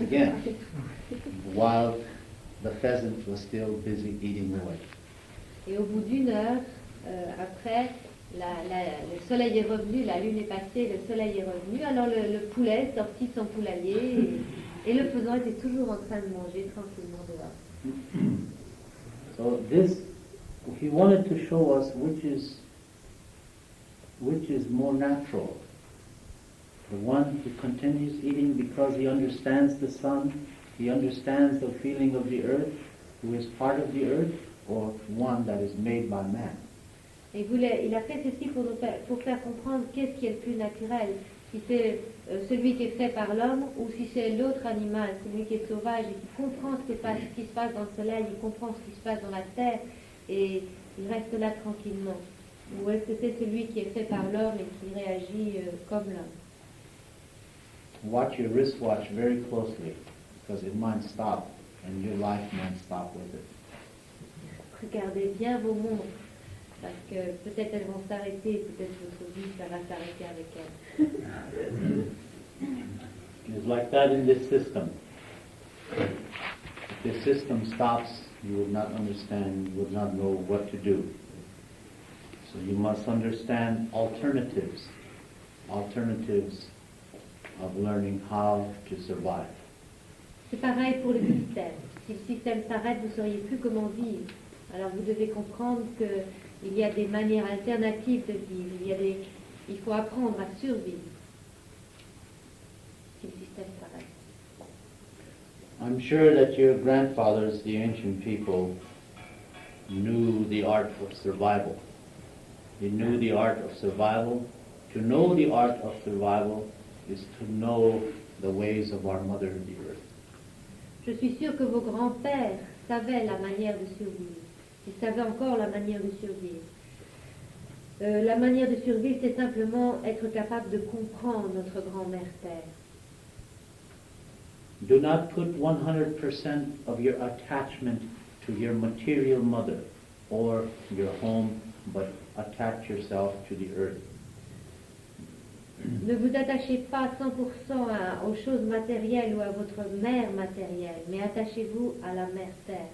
once again, while the pheasant was still busy eating away. Et au bout d'une heure, après, le soleil est revenu, la lune est passée, le soleil est revenu, alors le poulet est sorti de son poulailler et le faisan était toujours en train de manger tranquillement dehors. So this, he wanted to show us which is more natural. The one who continues eating because he understands the sun, he understands the feeling of the earth, who is part of the earth, or one that is made by man. Et il a fait ceci pour faire comprendre qu'est-ce qui est le plus naturel, si c'est celui qui est fait par l'homme ou si c'est l'autre animal, celui qui est sauvage et qui comprend ce qui se passe dans le soleil, il comprend ce qui se passe dans la terre et il reste là tranquillement. Ou est-ce que c'est celui qui est fait par l'homme et qui réagit comme l'homme? Watch your wristwatch very closely because it might stop and your life might stop with it. Regardez bien vos montres. Parce que peut-être elles vont s'arrêter, peut-être votre vie, ça va s'arrêter avec elles. It's like that in this system. If this system stops, you would not understand, you would not know what to do. So you must understand alternatives of learning how to survive. C'est pareil pour le système. Si le système s'arrête, vous ne sauriez plus comment vivre. Alors vous devez comprendre qu'il y a des manières alternatives de vivre. Il faut apprendre à survivre si le système s'arrête. I'm sure that your grandfathers, the ancient people, knew the art of survival. They knew the art of survival. To know the art of survival is to know the ways of our Mother, the Earth. Je suis sûre que vos grands-pères savaient la manière de survivre. Ils savaient encore la manière de survivre. La manière de survivre, c'est simplement être capable de comprendre notre grand-mère Terre. Do not put 100% of your attachment to your material mother or your home, but attach yourself to the earth. Ne vous attachez pas 100% aux choses matérielles ou à votre mère matérielle, mais attachez-vous à la mère Terre.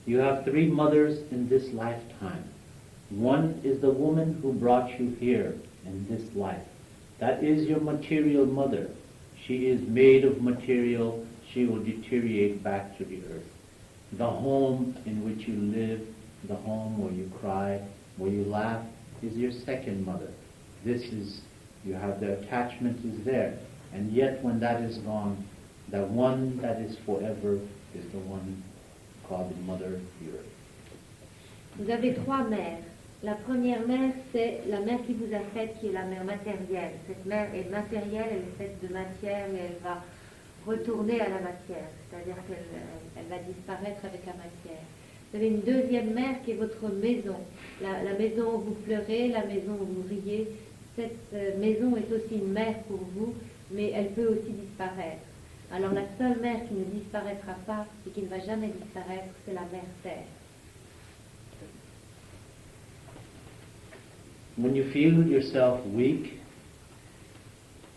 You have three mothers in this lifetime. One is the woman who brought you here in this life. That is your material mother. She is made of material. She will deteriorate back to the earth. The home in which you live, the home where you cry, where you laugh, is your second mother. This is, you have the attachment is there. And yet when that is gone, the one that is forever is the one called the Mother Earth. Vous avez trois mères. La première mère, c'est la mère qui vous a faite, qui est la mère matérielle. Cette mère est matérielle, elle est faite de matière, mais elle va retourner à la matière. C'est-à-dire qu'elle va disparaître avec la matière. Vous avez une deuxième mère qui est votre maison. La maison où vous pleurez, la maison où vous riez. Cette maison est aussi une mère pour vous, mais elle peut aussi disparaître. Alors la seule mère qui ne disparaîtra pas et qui ne va jamais disparaître, c'est la mère Terre. When you feel yourself weak,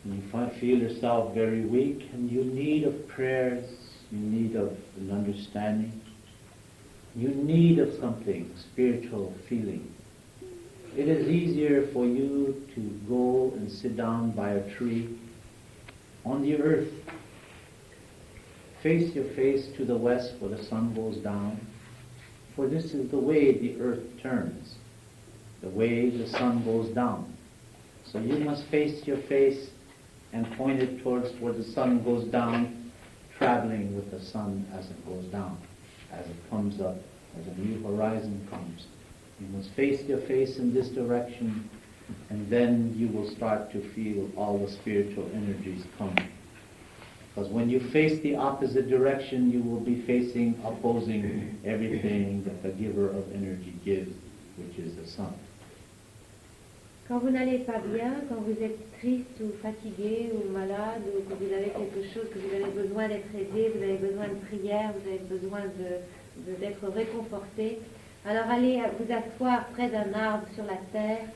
and you feel yourself very weak, and you need of prayers, you need of an understanding, you need of something, spiritual feeling. It is easier for you to go and sit down by a tree on the earth. Face your face to the west where the sun goes down, for this is the way the earth turns, the way the sun goes down. So you must face your face and point it towards where the sun goes down, traveling with the sun as it goes down, as it comes up, as a new horizon comes. You must face your face in this direction, and then you will start to feel all the spiritual energies coming. Because when you face the opposite direction, you will be opposing everything that the giver of energy gives, which is the sun. Quand vous n'allez pas bien, quand vous êtes triste ou fatigué ou malade, ou que vous avez quelque chose, que vous avez besoin d'être aidé, vous avez besoin de prière, vous avez besoin d'être réconforté, alors allez vous asseoir près d'un arbre sur la terre,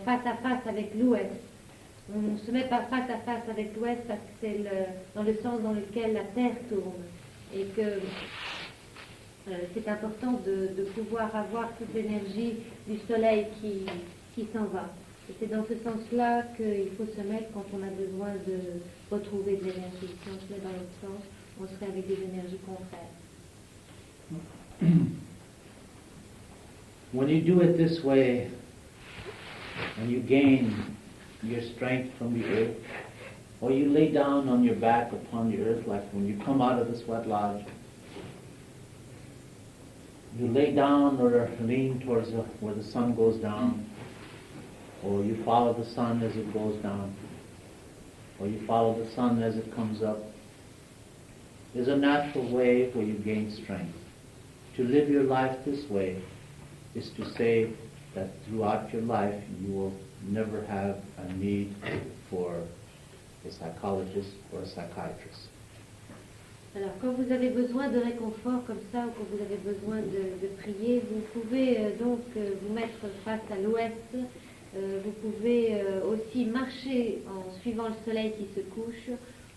face à face avec l'ouest. on se met pas face à face avec l'Ouest parce que c'est dans le sens dans lequel la Terre tourne et que c'est important de pouvoir avoir toute l'énergie du Soleil qui s'en va. Et c'est dans ce sens-là qu'il faut se mettre quand on a besoin de retrouver de l'énergie. Si on se met dans l'autre sens, on serait avec des énergies contraires. When you do it this way, and you gain your strength from the earth, or you lay down on your back upon the earth, like when you come out of the sweat lodge, you lay down or lean towards where the sun goes down, or you follow the sun as it goes down, or you follow the sun as it comes up. There's a natural way where you gain strength. To live your life this way is to say that throughout your life you will never have a need for a psychologist or a psychiatrist. Alors, quand vous avez besoin de réconfort comme ça, ou quand vous avez besoin de prier, vous pouvez donc vous mettre face à l'ouest. Vous pouvez aussi marcher en suivant le soleil qui se couche,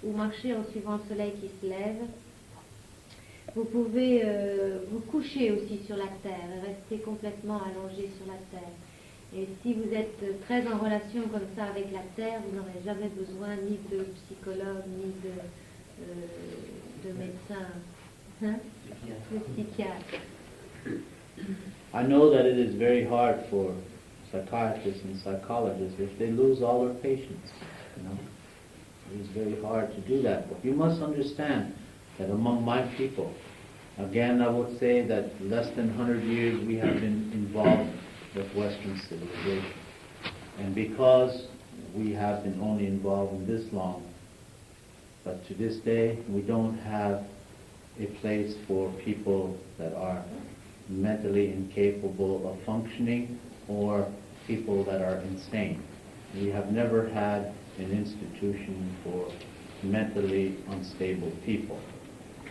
ou marcher en suivant le soleil qui se lève. Vous pouvez vous coucher aussi sur la terre, et rester complètement allongé sur la terre. Et si vous êtes très en relation comme ça avec la terre, vous n'aurez jamais besoin ni de psychologue, ni de médecin, hein? De psychiatre. I know that it is very hard for psychiatrists and psychologists if they lose all their patients. You know, it is very hard to do that. But you must understand that among my people, again I would say that less than 100 years we have been involved with Western civilization. And because we have been only involved in this long, but to this day we don't have a place for people that are mentally incapable of functioning or people that are insane. We have never had an institution for mentally unstable people.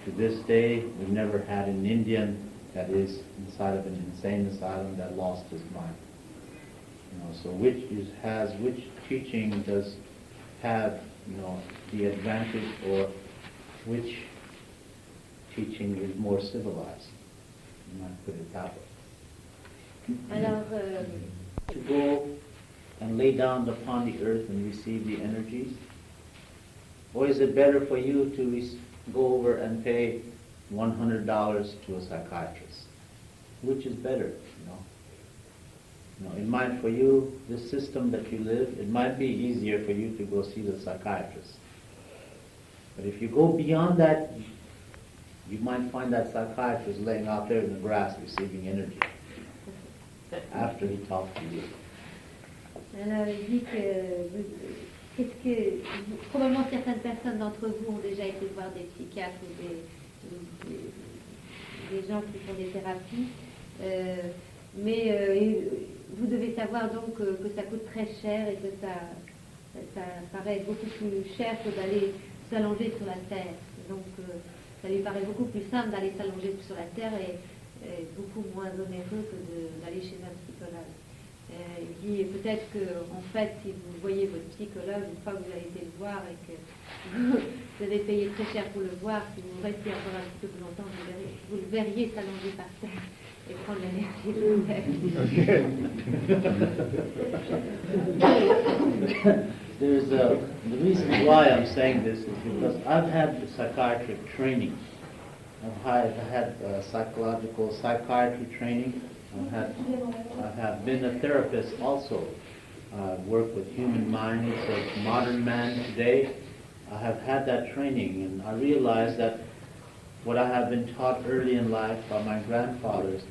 To this day, we've never had an Indian that is inside of an insane asylum that lost his mind. You know, so which teaching does have, you know, the advantage, or which teaching is more civilized? You might put it that way. Alors, To go and lay down upon the earth and receive the energies? Or is it better for you to go over and pay $100 to a psychiatrist? Which is better, you know? You know, it might, for you, this system that you live, it might be easier for you to go see the psychiatrist. But if you go beyond that, you might find that psychiatrist laying out there in the grass receiving energy after he talks to you. Alors, il dit que probablement certaines personnes d'entre vous ont déjà été voir des psychiatres ou des gens qui font des thérapies, mais vous devez savoir donc que ça coûte très cher et que ça paraît beaucoup plus cher que d'aller s'allonger sur la terre. Donc ça lui paraît beaucoup plus simple d'aller s'allonger sur la terre et beaucoup moins onéreux que d'aller chez un psychologue. Il dit peut-être que, en fait, si vous voyez votre psychologue, une fois que vous avez été le voir et que vous avez payé très cher pour le voir, si vous restez encore un petit peu plus longtemps, vous le verriez s'allonger par terre et prendre l'énergie de terre. The reason why I'm saying this is because I've had psychiatric training. I've had psychological psychiatry training. I have been a therapist also. I've worked with human minds of modern man today. I have had that training, and I realized that what I have been taught early in life by my grandfathers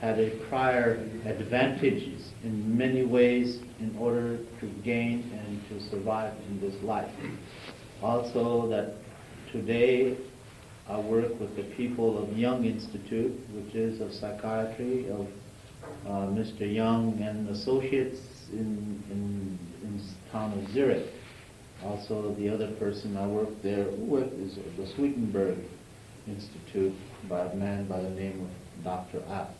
had a prior advantages in many ways in order to gain and to survive in this life. Also that today I work with the people of Young Institute, which is of psychiatry, of Mr. Young and Associates in the town of Zurich. Also, the other person I work there with is the Sweetenberg Institute by a man by the name of Dr. App.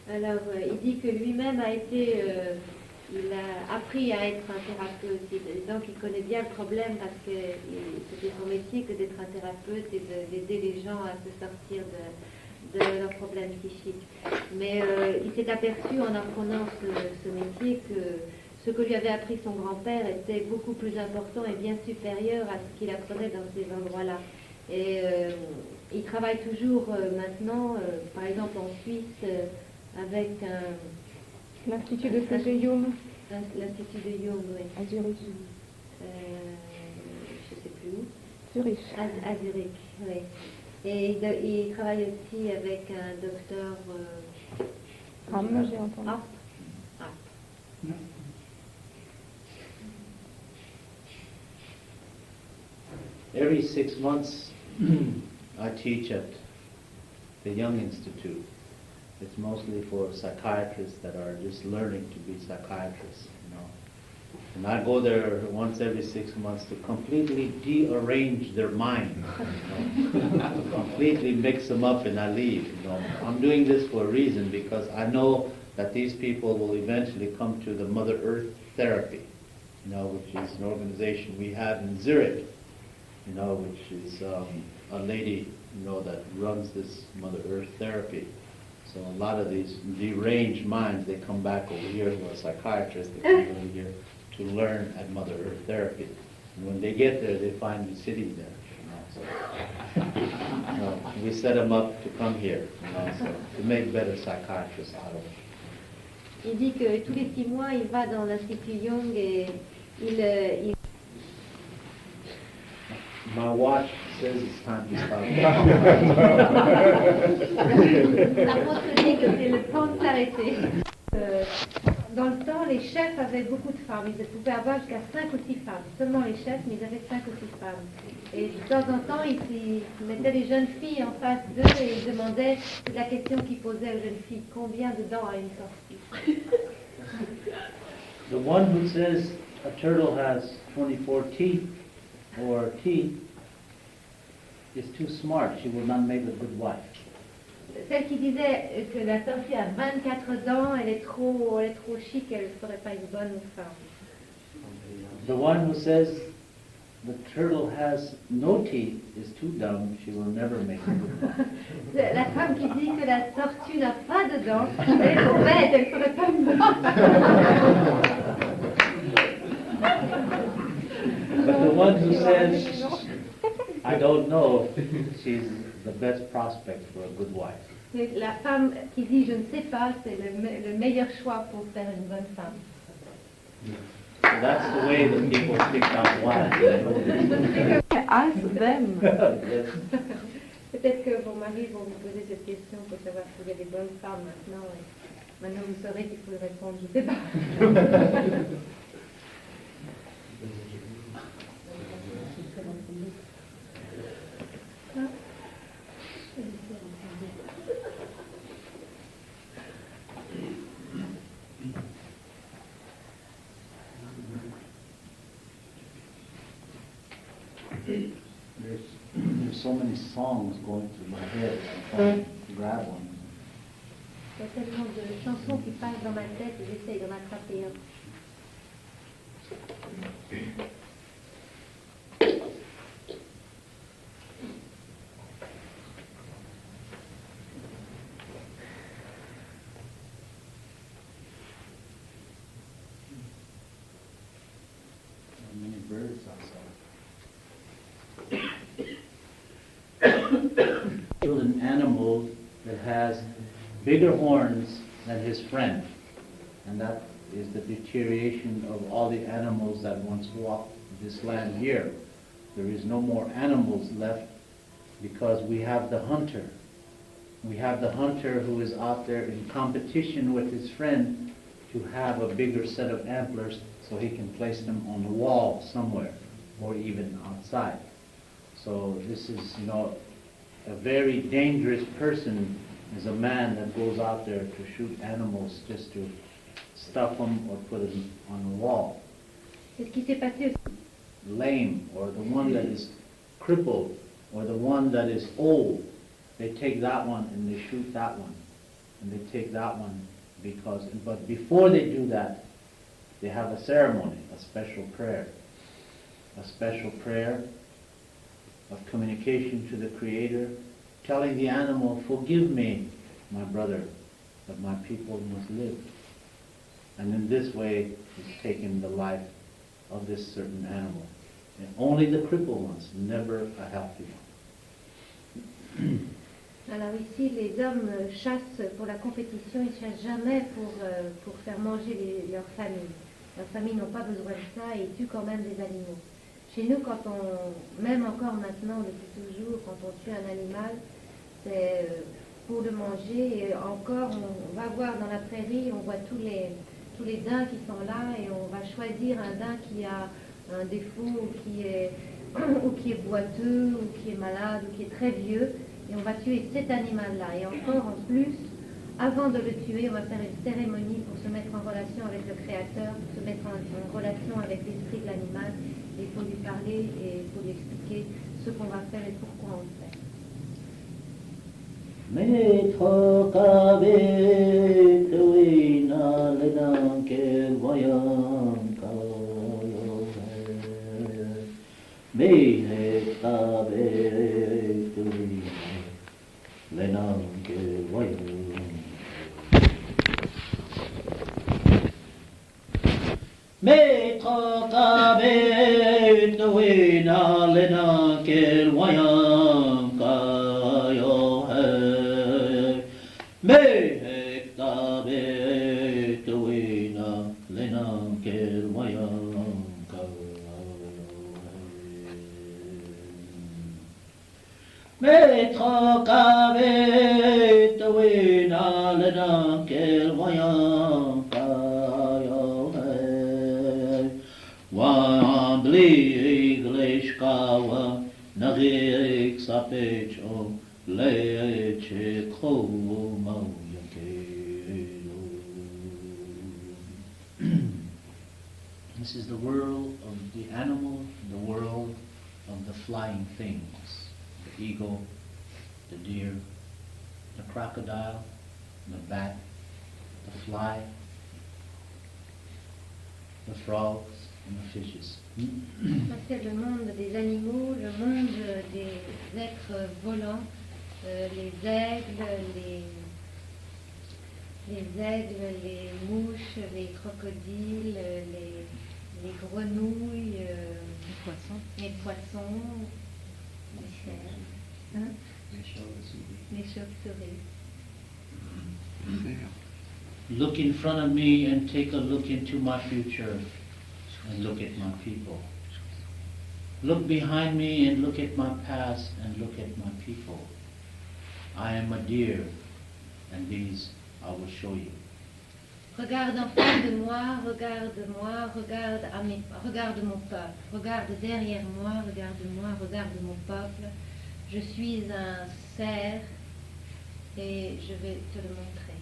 Alors, il dit que lui-même a été il a appris à être un thérapeute. Donc il connaît bien le problème parce que c'était son métier que d'être un thérapeute et d'aider les gens à se sortir de leurs problèmes psychiques. Mais il s'est aperçu en apprenant ce métier que ce que lui avait appris son grand-père était beaucoup plus important et bien supérieur à ce qu'il apprenait dans ces endroits-là. Et il travaille toujours maintenant, par exemple en Suisse, avec l'Institut de Sudation l'Institut de Jung, oui. à Zurich. Je ne sais plus où. Zurich. À Zurich, oui. Et il travaille aussi avec un docteur... Homme, j'ai entendu. Every 6 months, I teach at the Young Institute. It's mostly for psychiatrists that are just learning to be psychiatrists, you know. And I go there once every 6 months to completely dearrange their mind, you know, to completely mix them up, and I leave. You know, I'm doing this for a reason because I know that these people will eventually come to the Mother Earth Therapy, you know, which is an organization we have in Zurich, you know, which is a lady, you know, that runs this Mother Earth Therapy. So a lot of these deranged minds, they come back over here who are psychiatrists, they come over here to learn at Mother Earth Therapy. And when they get there, they find me sitting there. You know, so, we set them up to come here, you know, so to make better psychiatrists out of them. Il dit que tous les 6 mois, il va dans l'Institut Jung et il My watch says it's time to stop. La montre dit que c'est le temps de s'arrêter. Dans le temps, les chefs avaient beaucoup de femmes. Ils pouvaient avoir jusqu'à 5 ou 6 femmes. Seulement les chefs, mais ils avaient 5 ou 6 femmes. Et de temps en temps, ils mettaient les jeunes filles en face d'eux et ils demandaient, c'est la question qu'ils posaient aux jeunes filles, combien de dents a une tortue? The one who says a turtle has 24 teeth or teeth is too smart. She will not make a good wife. Celle qui disait que la tortue a 24 dents, elle est trop chic, elle ne serait pas une bonne femme. The one who says the turtle has no teeth is too dumb. She will never make a good wife. La femme qui dit que la tortue n'a pas de dents, elle est trop bête, elle ne serait pas une bonne But the one who says, I don't know, she's the best prospect for a good wife. La femme qui dit je ne sais pas, c'est le meilleur choix pour faire une bonne femme. So that's the way that people pick out wives. Ask them. Yes. Peut-être que vos maris vont vous poser cette question pour savoir s'il y a des bonnes femmes maintenant. Et maintenant vous saurez qu'il faut répondre, je ne sais pas. There's so many songs going through my head. I'm trying to grab one. Il y a tellement de chansons qui passent dans ma tête et j'essaye d'en attraper un. Many birds outside. An animal that has bigger horns than his friend, and that is the deterioration of all the animals that once walked this land here. There is no more animals left because we have the hunter. We have the hunter who is out there in competition with his friend to have a bigger set of antlers so he can place them on the wall somewhere or even outside. So this is, you know, a very dangerous person is a man that goes out there to shoot animals just to stuff them or put them on the wall. C'est ce qui s'est passé aussi. Lame, or the one that is crippled, or the one that is old, they take that one and they shoot that one, and they take that one because, but before they do that, they have a ceremony, a special prayer of communication to the Creator, telling the animal, forgive me, my brother, but my people must live. And in this way, he's taken the life of this certain animal. And only the crippled ones, never a healthy one. Alors ici, les hommes chassent pour la compétition, ils ne chassent jamais pour faire manger leurs familles. Leurs familles n'ont pas besoin de ça et ils tuent quand même des animaux. Chez nous, même encore maintenant, depuis toujours, quand on tue un animal, c'est pour le manger. Et encore, on va voir dans la prairie, on voit tous les daims qui sont là et on va choisir un daim qui a un défaut ou qui est boiteux ou qui est malade ou qui est très vieux. Et on va tuer cet animal-là. Et encore en plus, avant de le tuer, on va faire une cérémonie pour se mettre en relation avec le Créateur, pour se mettre en relation avec l'esprit de l'animal. Et il faut lui parler et il faut lui expliquer ce qu'on va faire et pourquoi on le fait. Maître Kabé, Tawina, Lena, Kel, Wayan, Kayo, Maître Kabé, Tawina, Lena, Kel, Wayan, Maître Kabé, Tawina, Lena, Kel, Wayan, Wambli English-kawa Narik Sapecho Leche Kromo This is the world of the animal, the world of the flying things. The eagle, the deer, the crocodile, the bat, the fly, the frogs, and the fishes. Ça, c'est le monde des animaux, le monde des êtres volants, les aigles, les mouches, les crocodiles, les grenouilles, les poissons, les cerfs, hein? Les chauves-souris. Look in front of me and take a look into my future and look at my people. Look behind me and look at my past and look at my people. I am a deer, and these I will show you. Regarde en face de moi, regarde-moi, regarde mon peuple. Regarde derrière moi, regarde-moi, regarde mon peuple. Je suis un cerf et je vais te le montrer.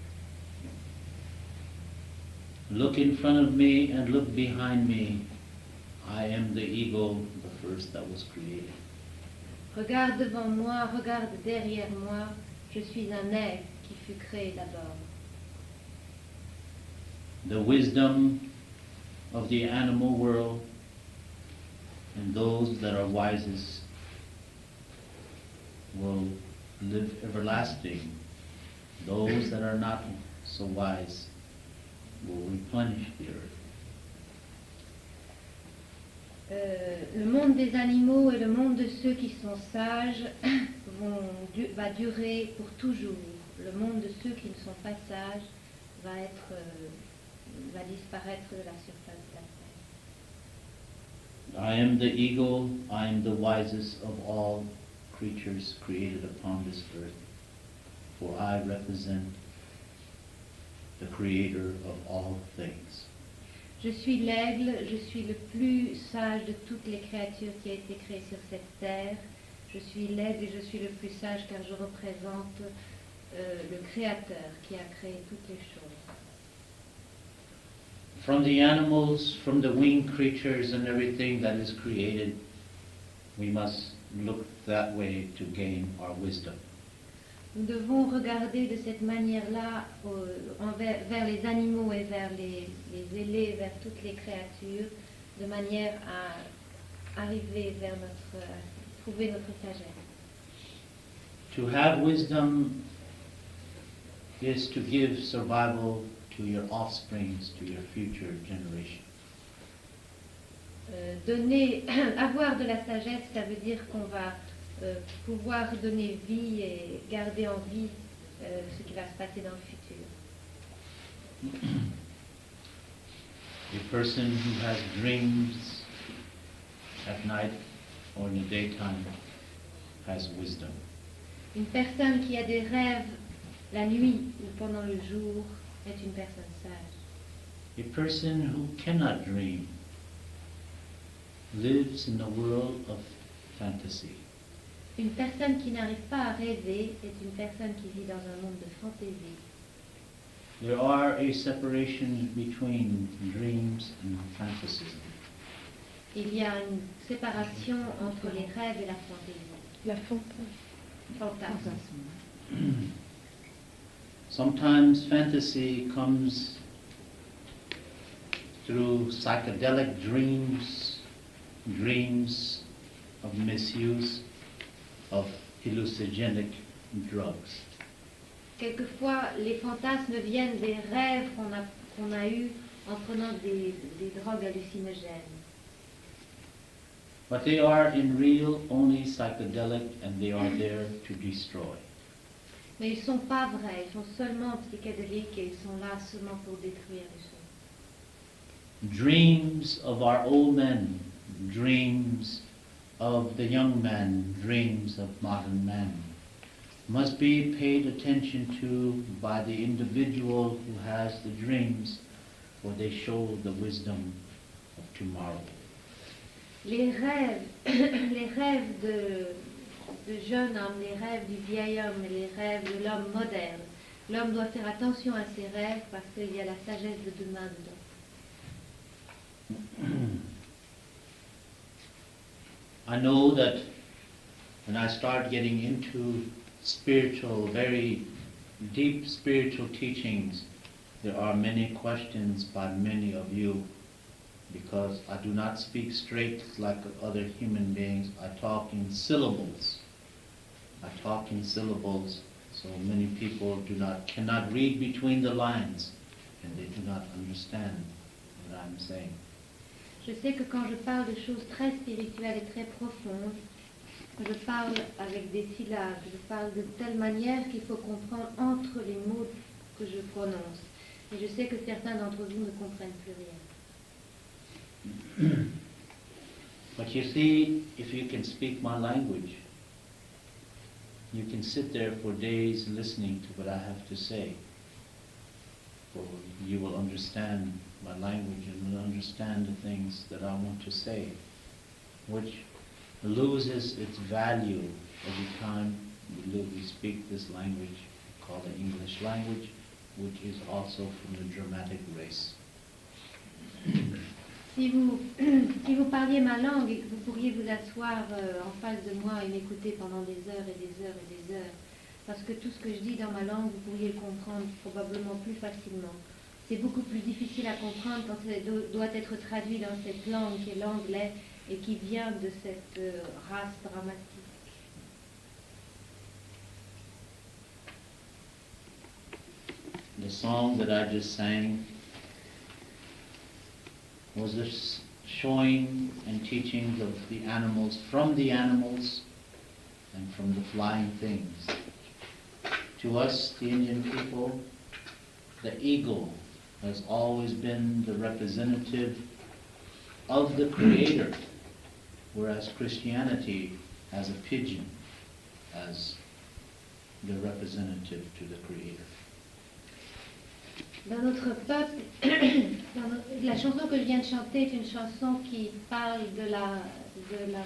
Look in front of me and look behind me. I am the eagle, the first that was created. Regarde devant moi, regarde derrière moi. Je suis un aigle qui fut créé d'abord. The wisdom of the animal world and those that are wisest will live everlasting. Those that are not so wise will replenish the earth. Le monde des animaux et le monde de ceux qui sont sages va durer pour toujours. Le monde de ceux qui ne sont pas sages va disparaître de la surface de la terre. I am the eagle, I am the wisest of all creatures created upon this earth, for I represent the creator of all things. Je suis l'aigle, je suis le plus sage de toutes les créatures qui a été créée sur cette terre. Je suis l'aigle et je suis le plus sage car je représente le Créateur qui a créé toutes les choses. From the animals, from the winged creatures and everything that is created, we must look that way to gain our wisdom. Nous devons regarder de cette manière-là vers les animaux et vers les ailés, vers toutes les créatures, de manière à arriver vers trouver notre sagesse. To have wisdom is to give survival to your offsprings, to your future generation. Avoir de la sagesse, ça veut dire qu'on va pouvoir donner vie et garder en vie ce qui va se passer dans le futur. A person who has dreams at night or in the daytime has wisdom. Une personne qui a des rêves la nuit ou pendant le jour est une personne sage. A person who cannot dream lives in a world of fantasy. Une personne qui n'arrive pas à rêver est une personne qui vit dans un monde de fantaisie. There are a separation between dreams and fantasy. Il y a une séparation entre les rêves et la fantaisie. La fantasme. Fantasme. Sometimes fantasy comes through psychedelic dreams, dreams of misuse of hallucinogenic drugs. Quelquefois, les fantasmes viennent des rêves qu'on a eus en prenant des drogues hallucinogènes. But they are in real only psychedelic and they are there to destroy. Mais ils ne sont pas vrais, ils sont seulement psychédéliques et ils sont là seulement pour détruire les choses. Dreams of our old men, dreams of the young men, dreams of modern men, must be paid attention to by the individual who has the dreams, for they show the wisdom of tomorrow. Les rêves de jeunes hommes, les rêves du vieil homme, les rêves de l'homme moderne. L'homme doit faire attention à ses rêves parce qu'il y a la sagesse de demain dedans. I know that when I start getting into spiritual, very deep spiritual teachings, there are many questions by many of you because I do not speak straight like other human beings. I talk in syllables. So many people cannot read between the lines and they do not understand what I'm saying. Je sais que quand je parle de choses très spirituelles et très profondes, je parle avec des syllabes, je parle de telle manière qu'il faut comprendre entre les mots que je prononce. Et je sais que certains d'entre vous ne comprennent plus rien. But you see, if you can speak my language, you can sit there for days listening to what I have to say. For you will understand my language and will understand the things that I want to say, which loses its value every time we speak this language called the English language, which is also from the dramatic race. Si vous parliez ma langue et que vous pourriez vous asseoir en face de moi et m'écouter pendant des heures et des heures et des heures, parce que tout ce que je dis dans ma langue, vous pourriez le comprendre probablement plus facilement. C'est beaucoup plus difficile à comprendre quand ça doit être traduit dans cette langue qui est l'anglais et qui vient de cette race dramatique. The song that I just sang was the showing and teachings of the animals and from the flying things. To us, the Indian people, the eagle has always been the representative of the Creator, whereas Christianity has a pigeon as the representative to the Creator. Dans notre peuple, la chanson que je viens de chanter est une chanson qui parle de la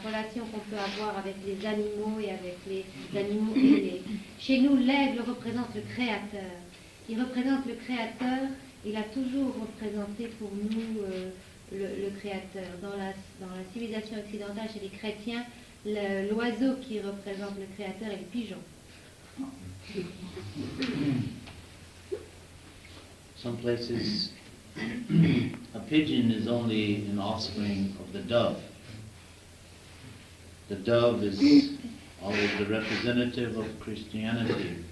relation qu'on peut avoir avec les animaux et avec les animaux ailés. Chez nous, l'aigle représente le Créateur. Il représente le Créateur, il a toujours représenté pour nous le Créateur. Dans la civilisation occidentale, chez les chrétiens, l'oiseau qui représente le Créateur est le pigeon. Some places, a pigeon is only an offspring of the dove. The dove is always the representative of Christianity.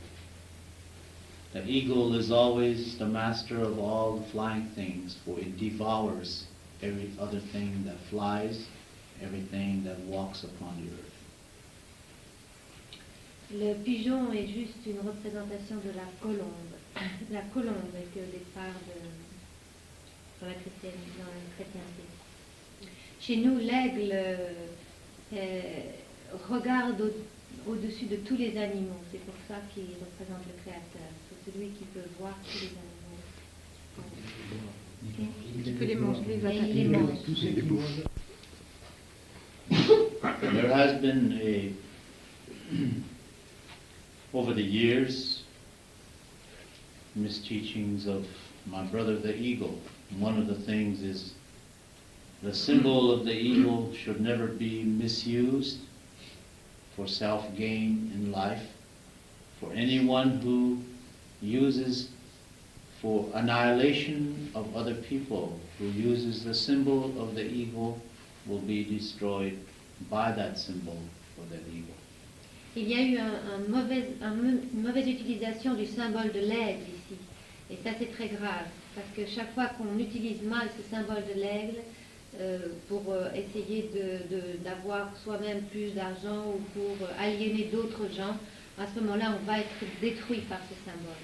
The eagle is always the master of all the flying things, for it devours every other thing that flies, everything that walks upon the earth. Le pigeon est juste une représentation de la colombe. La colombe était au départ dans la chrétienté. Chez nous, l'aigle regarde au-dessus de tous les animaux. C'est pour ça qu'il représente le Créateur. C'est celui qui peut voir tous les animaux. Tu peux les manger, les Et attaquer. il les mange. There has been over the years, misteachings of my brother the eagle. One of the things is the symbol of the eagle should never be misused for self-gain in life. For anyone who uses for annihilation of other people, who uses the symbol of the eagle, will be destroyed by that symbol of that eagle. Il y a eu une mauvaise utilisation du symbole de l'aigle ici. Et ça, c'est très grave, parce que chaque fois qu'on utilise mal ce symbole de l'aigle pour essayer d'avoir soi-même plus d'argent ou pour aliéner d'autres gens, à ce moment-là, on va être détruit par ce symbole.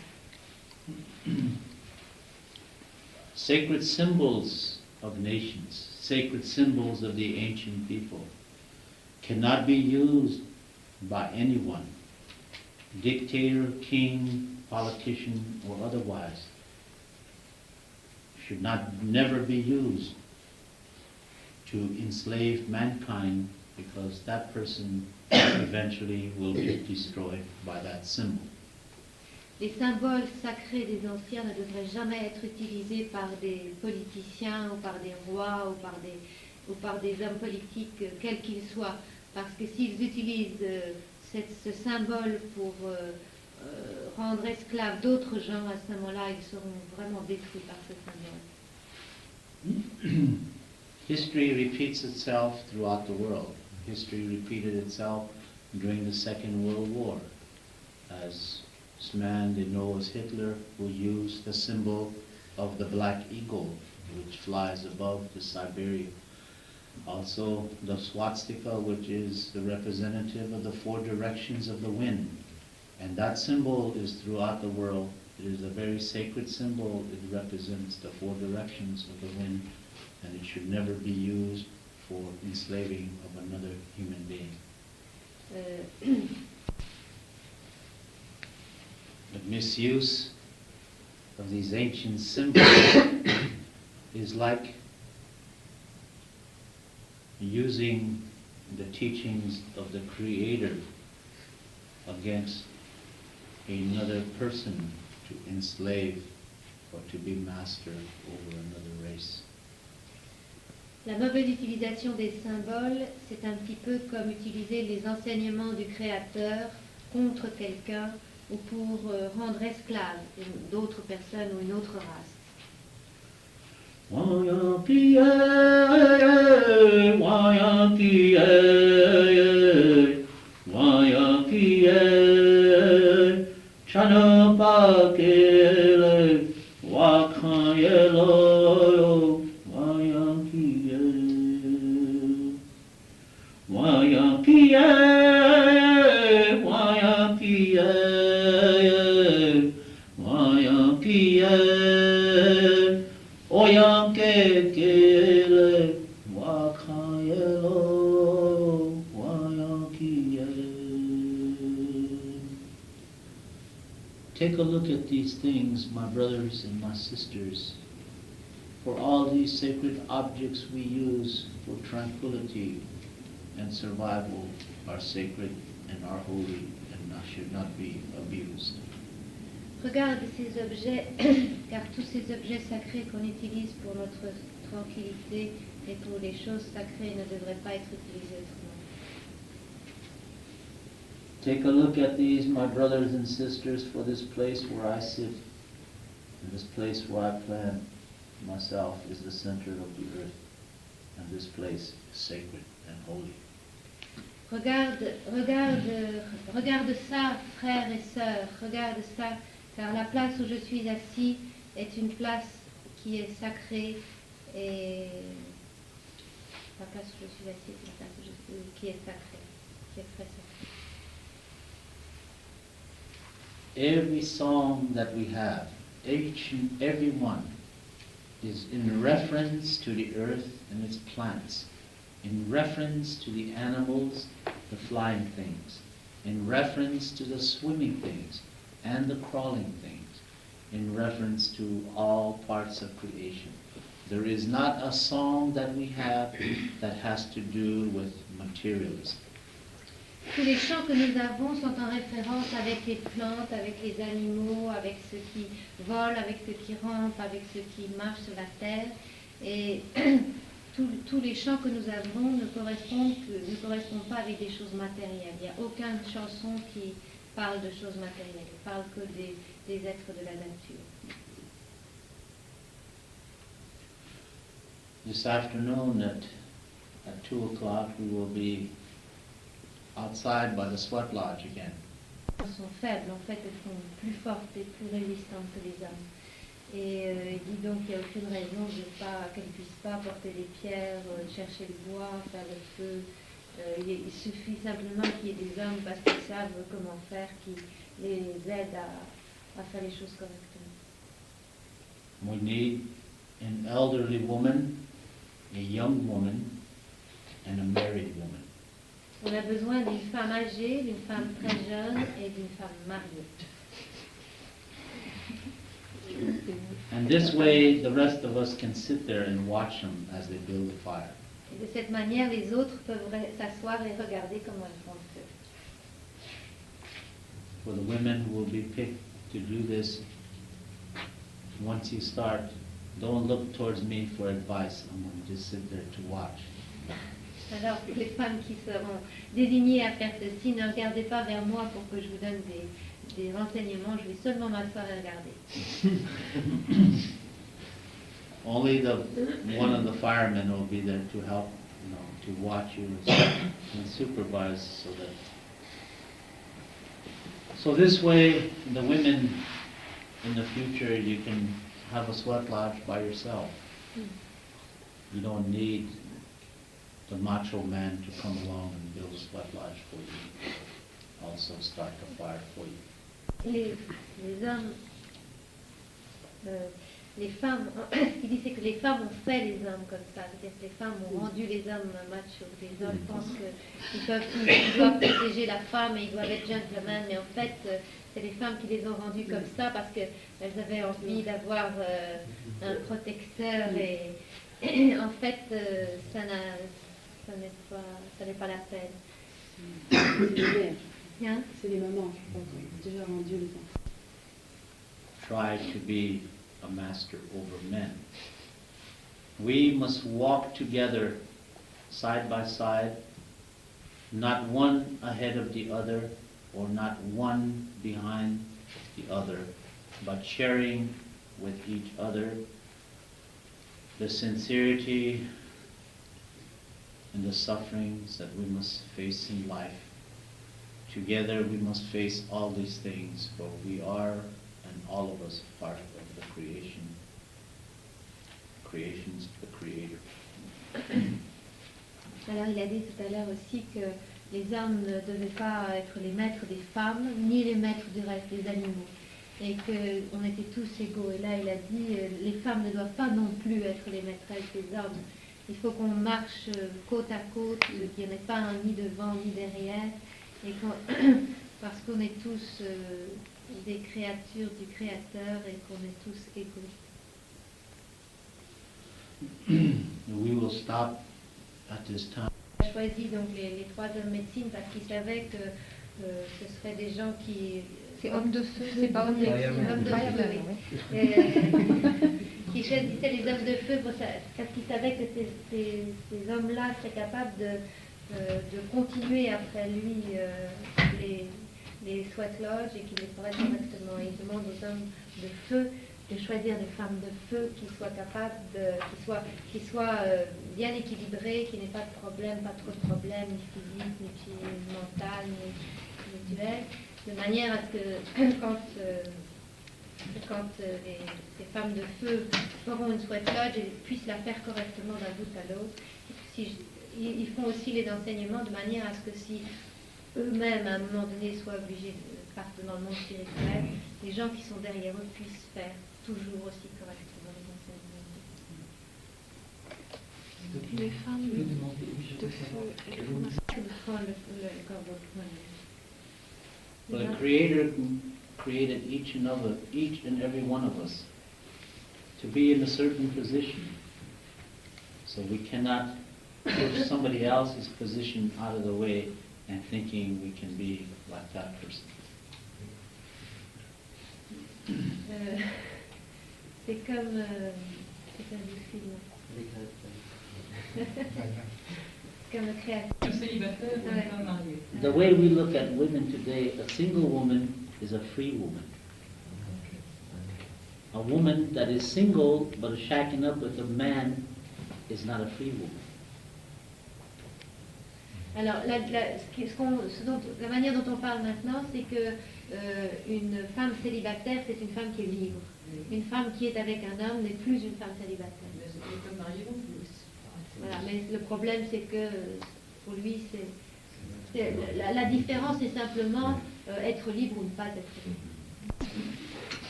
Sacred symbols of nations, sacred symbols of the ancient people, cannot be used by anyone, dictator, king, politician, or otherwise. Should never be used to enslave mankind, because that person eventually will be destroyed by that symbol. Les symboles sacrés des anciens ne devraient jamais être utilisés par des politiciens ou par des rois ou par des hommes politiques, quels qu'ils soient. Parce que s'ils utilisent ce symbole pour rendre esclaves d'autres gens, à ce moment-là, ils seront vraiment détruits par ce symbole. History repeats itself throughout the world. History repeated itself during the Second World War, as this man they know as Hitler, who used the symbol of the black eagle, which flies above the Siberia. Also the swastika, which is the representative of the four directions of the wind. And that symbol is throughout the world. It is a very sacred symbol. It represents the four directions of the wind, and it should never be used for enslaving of another human being. The misuse of these ancient symbols is like using the teachings of the Creator against another person to enslave or to be master over another race. La mauvaise utilisation des symboles, c'est un petit peu comme utiliser les enseignements du Créateur contre quelqu'un ou pour rendre esclave d'autres personnes ou une autre race. Take a look at these things, my brothers and my sisters. For all these sacred objects we use for tranquility and survival are sacred and are holy and should not be abused. Regarde ces objets, car tous ces objets sacrés qu'on utilise pour notre tranquillité et pour les choses sacrées ne devraient pas être utilisés autrement. Take a look at these, my brothers and sisters, for this place where I sit, and this place where I plant myself is the center of the earth, and this place is sacred and holy. Regarde ça, frères et sœurs, regarde ça, car la place où je suis assis est une place qui est sacrée et la place où je suis assis est une place qui est sacrée, qui est très sacrée. Every song that we have, each and every one, is in reference to the earth and its plants, in reference to the animals, the flying things, in reference to the swimming things and the crawling things, in reference to all parts of creation. There is not a song that we have that has to do with materialism. Tous les chants que nous avons sont en référence avec les plantes, avec les animaux, avec ceux qui volent, avec ceux qui rampent, avec ceux qui marchent sur la terre. Et tous les chants que nous avons ne correspondent pas avec des choses matérielles. Il n'y a aucune chanson qui parle de choses matérielles. Il ne parle que des êtres de la nature. This afternoon at 2 o'clock we will be outside by the sweat lodge again. Elles sont faibles, en fait, elles sont plus fortes et plus résistantes que les hommes. Et il dit donc qu'il n'y a aucune raison qu'elles ne puissent pas porter des pierres, chercher le bois, faire le feu. Il suffit simplement qu'il y ait des hommes parce qu'ils savent comment faire, qui les aident à faire les choses correctement. We need an elderly woman, a young woman, and a married woman. On a besoin d'une femme âgée, d'une femme très jeune et d'une femme mariée. And this way, the rest of us can sit there and watch them as they build the fire. Et de cette manière, les autres peuvent s'asseoir et regarder comment elles font le feu. For the women who will be picked to do this, once you start, don't look towards me for advice. I'm going to just sit there to watch. Alors, pour les femmes qui seront désignées à faire ceci, ne regardez pas vers moi pour que je vous donne des renseignements, je vais seulement m'asseoir et regarder. Only one of the firemen will be there to help, to watch you and supervise, so this way, the women in the future, you can have a sweat lodge by yourself. You don't need the macho man to come along and build a sweat lodge for you, also start the fire for you. Les hommes, les femmes, ce qu'il dit c'est que les femmes ont fait les hommes comme ça, c'est-à-dire que les femmes ont rendu les hommes machos. Les hommes pensent qu'ils doivent protéger la femme et ils doivent être gentlemen, mais en fait c'est les femmes qui les ont rendus comme ça parce qu'elles avaient envie d'avoir un protecteur et en fait ça n'est pas la peine. C'est les mamans, je crois, qui ont déjà rendu les enfants. Try to be a master over men. We must walk together side by side, not one ahead of the other or not one behind the other, but sharing with each other the sincerity and the sufferings that we must face in life. Together we must face all these things, for we are, and all of us, part of the creations of the Creator. Alors il a dit tout à l'heure aussi que les hommes ne devaient pas être les maîtres des femmes, ni les maîtres du reste des animaux, et qu'on était tous égaux. Et là il a dit, les femmes ne doivent pas non plus être les maîtresses des hommes. Il faut qu'on marche côte à côte, qu'il n'y en ait pas un ni devant ni derrière, et parce qu'on est tous des créatures du Créateur et qu'on est tous égaux. We will stop at this time. Il a choisi donc les trois hommes médecine parce qu'il savait que ce seraient des gens qui... C'est homme de feu, c'est pas homme de feu. Homme de feu, Oui. Qui choisissaient les hommes de feu parce qu'il savait que ces hommes-là seraient capables de de continuer après lui les sweat lodges et qu'il les ferait correctement. Il demande aux hommes de feu de choisir des femmes de feu qui soient capables qui soient bien équilibrées, qui n'aient pas de problème, pas trop de problèmes, ni physiques, ni mental, ni spirituel, de manière à ce que quand ces femmes de feu feront une sweat lodge, elles puissent la faire correctement d'un bout à l'autre. Ils font aussi les enseignements de manière à ce que si eux-mêmes, à un moment donné, soient obligés de partir dans le monde spirituel, les gens qui sont derrière eux puissent faire toujours aussi correctement les enseignements. Les femmes de feu et les formations. But a Creator created each and every one of us to be in a certain position. So we cannot push somebody else's position out of the way and thinking we can be like that person. C'est comme c'est un du film. Comme le créateur. Célibataire ou une femme mariée. The way we look at women today, a single woman is a free woman. A woman that is single but is shacking up with a man is not a free woman. Alors, la manière dont on parle maintenant, c'est que une femme célibataire, c'est une femme qui est libre. Une femme qui est avec un homme n'est plus une femme célibataire. Mais les femmes mariées non plus. Voilà, mais le problème, c'est que pour lui, la différence est simplement être libre ou ne pas être libre.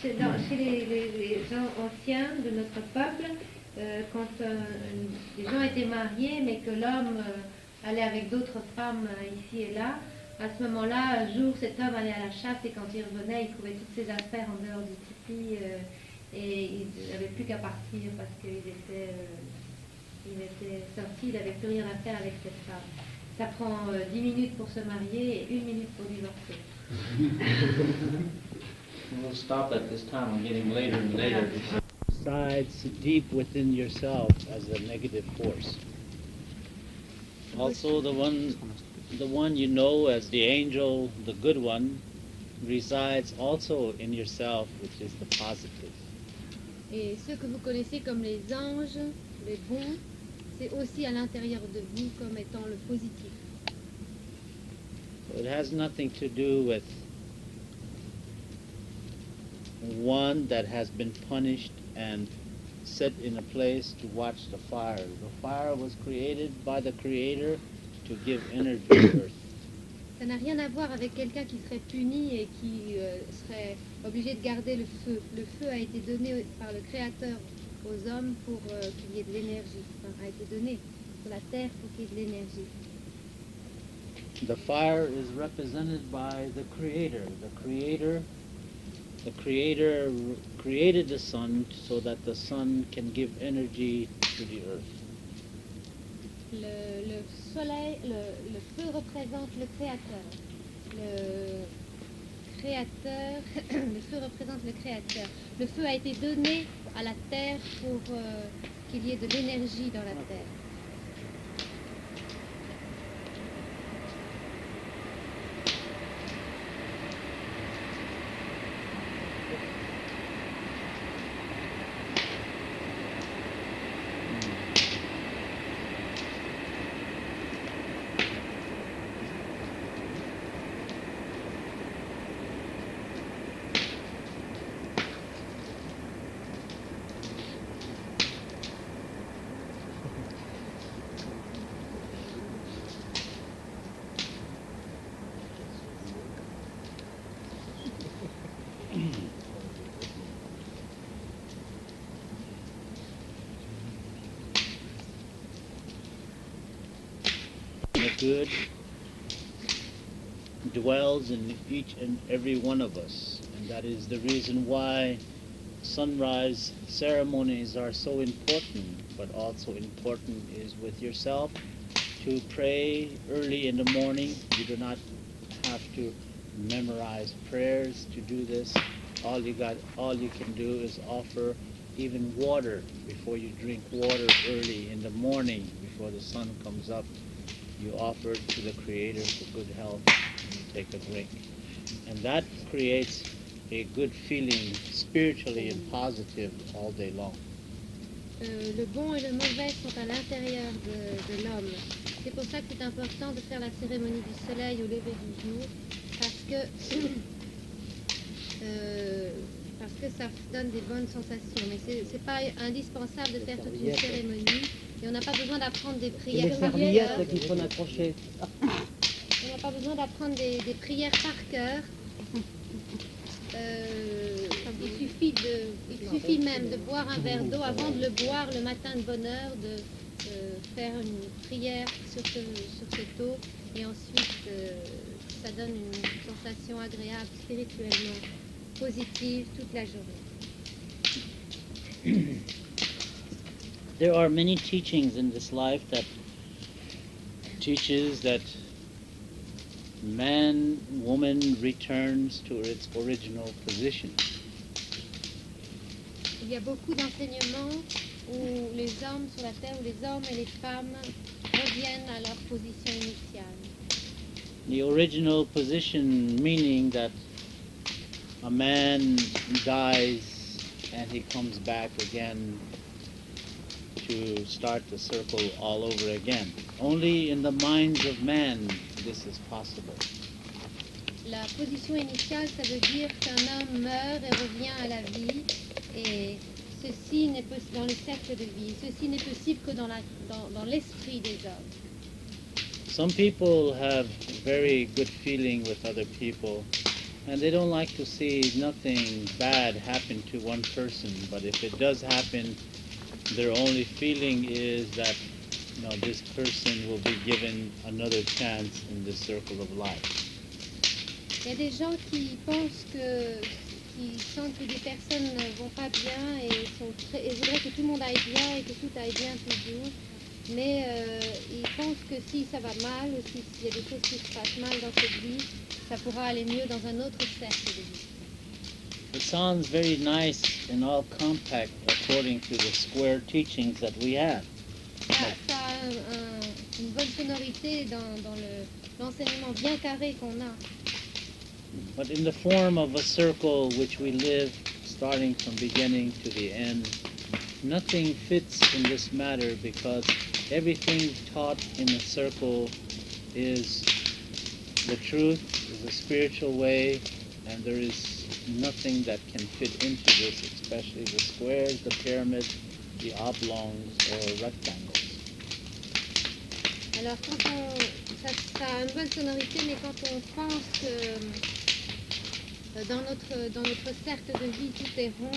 Chez les gens anciens de notre peuple, quand les gens étaient mariés, mais que l'homme allait avec d'autres femmes ici et là, à ce moment-là, un jour, cet homme allait à la chasse et quand il revenait, il trouvait toutes ses affaires en dehors du tipi et il n'avait plus qu'à partir parce qu'il était sorti, il n'avait plus rien à faire avec cette femme. Ça prend 10 minutes pour se marier et 1 minute pour divorcer. We'll stop at this time. I'm getting later and later. Resides deep within yourself as a negative force. Also, the one you know as the angel, the good one, resides also in yourself, which is the positive. Et ceux que vous connaissez comme les anges, les bons, c'est aussi à l'intérieur de vous comme étant le positif. So it has nothing to do with one that has been punished and set in a place to watch the fire. The fire was created by the Creator to give energy to earth. Ça n'a rien à voir avec quelqu'un qui serait puni et qui serait obligé de garder le feu. Le feu a été donné par le Créateur aux hommes pour qu'il y ait de l'énergie. Enfin, a été donné sur la terre pour qu'il y ait de l'énergie. The fire is represented by the Creator. The Creator created the sun so that the sun can give energy to the earth. Le soleil, le feu représente le Créateur. Le feu représente le Créateur. Le feu a été donné à la terre pour qu'il y ait de l'énergie dans la terre. The good dwells in each and every one of us, and that is the reason why sunrise ceremonies are so important, but also important is with yourself to pray early in the morning. You do not have to memorize prayers to do this. All you can do is offer even water before you drink water early in the morning before the sun comes up. you offer it to the Creator for good health, and you take a drink. And that creates a good feeling spiritually and positive all day long. Le bon et le mauvais sont à l'intérieur de l'homme. C'est pour ça que c'est important de faire la cérémonie du soleil au lever du jour, parce que ça donne des bonnes sensations. Mais c'est pas indispensable de faire toute une cérémonie, et on n'a pas besoin d'apprendre des prières par cœur. qu'il faut accrocher. On n'a pas besoin d'apprendre des prières par cœur. Il suffit même de boire un verre d'eau avant de le boire le matin de bonne heure, de faire une prière sur cette eau, et ensuite ça donne une sensation agréable spirituellement positive toute la journée. There are many teachings in this life that teaches that man, woman returns to its original position. Il y a beaucoup d'enseignements où les hommes sur la terre, où les hommes et les femmes reviennent à leur position initiale. The original position meaning that a man dies and he comes back again to start the circle all over again. Only in the minds of man this is possible. La position initiale, ça veut dire qu'un homme meurt et revient à la vie, et ceci n'est possible dans le cercle de vie. Ceci n'est possible que dans l'esprit des hommes. Some people have very good feeling with other people, and they don't like to see nothing bad happen to one person, but if it does happen, their only feeling is that this person will be given another chance in the circle of life. Il y a des gens qui pensent qui sentent que des personnes ne vont pas bien et voudraient que tout le monde aille bien et que tout aille bien toujours. Mais ils pensent que si ça va mal, ou s'il y a des choses qui se passent mal dans cette vie, ça pourra aller mieux dans un autre cercle de vie. It sounds very nice and all compact according to the square teachings that we have. Ça a une bonne sonorité dans l'enseignement bien carré qu'on a. But in the form of a circle which we live, starting from beginning to the end, nothing fits in this matter because everything taught in the circle is the truth, is a spiritual way, and there is nothing that can fit into this, especially the squares, the pyramids, the oblongs, or rectangles. Alors ça a une bonne sonorité, mais quand on pense que dans notre cercle de vie tout est rond,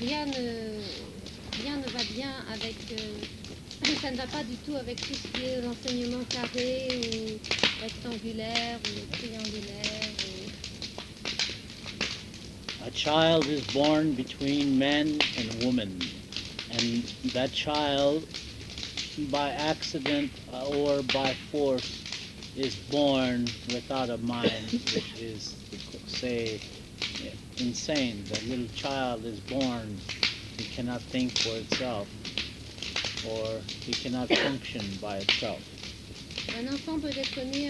rien ne va bien avec, ça ne va pas du tout avec tout ce qui est l'enseignement carré ou rectangulaire ou triangulaire. A child is born between man and woman, and that child, by accident or by force, is born without a mind, which is, say, insane. The little child is born, he cannot think for itself, or he cannot function by itself. Un enfant peut être né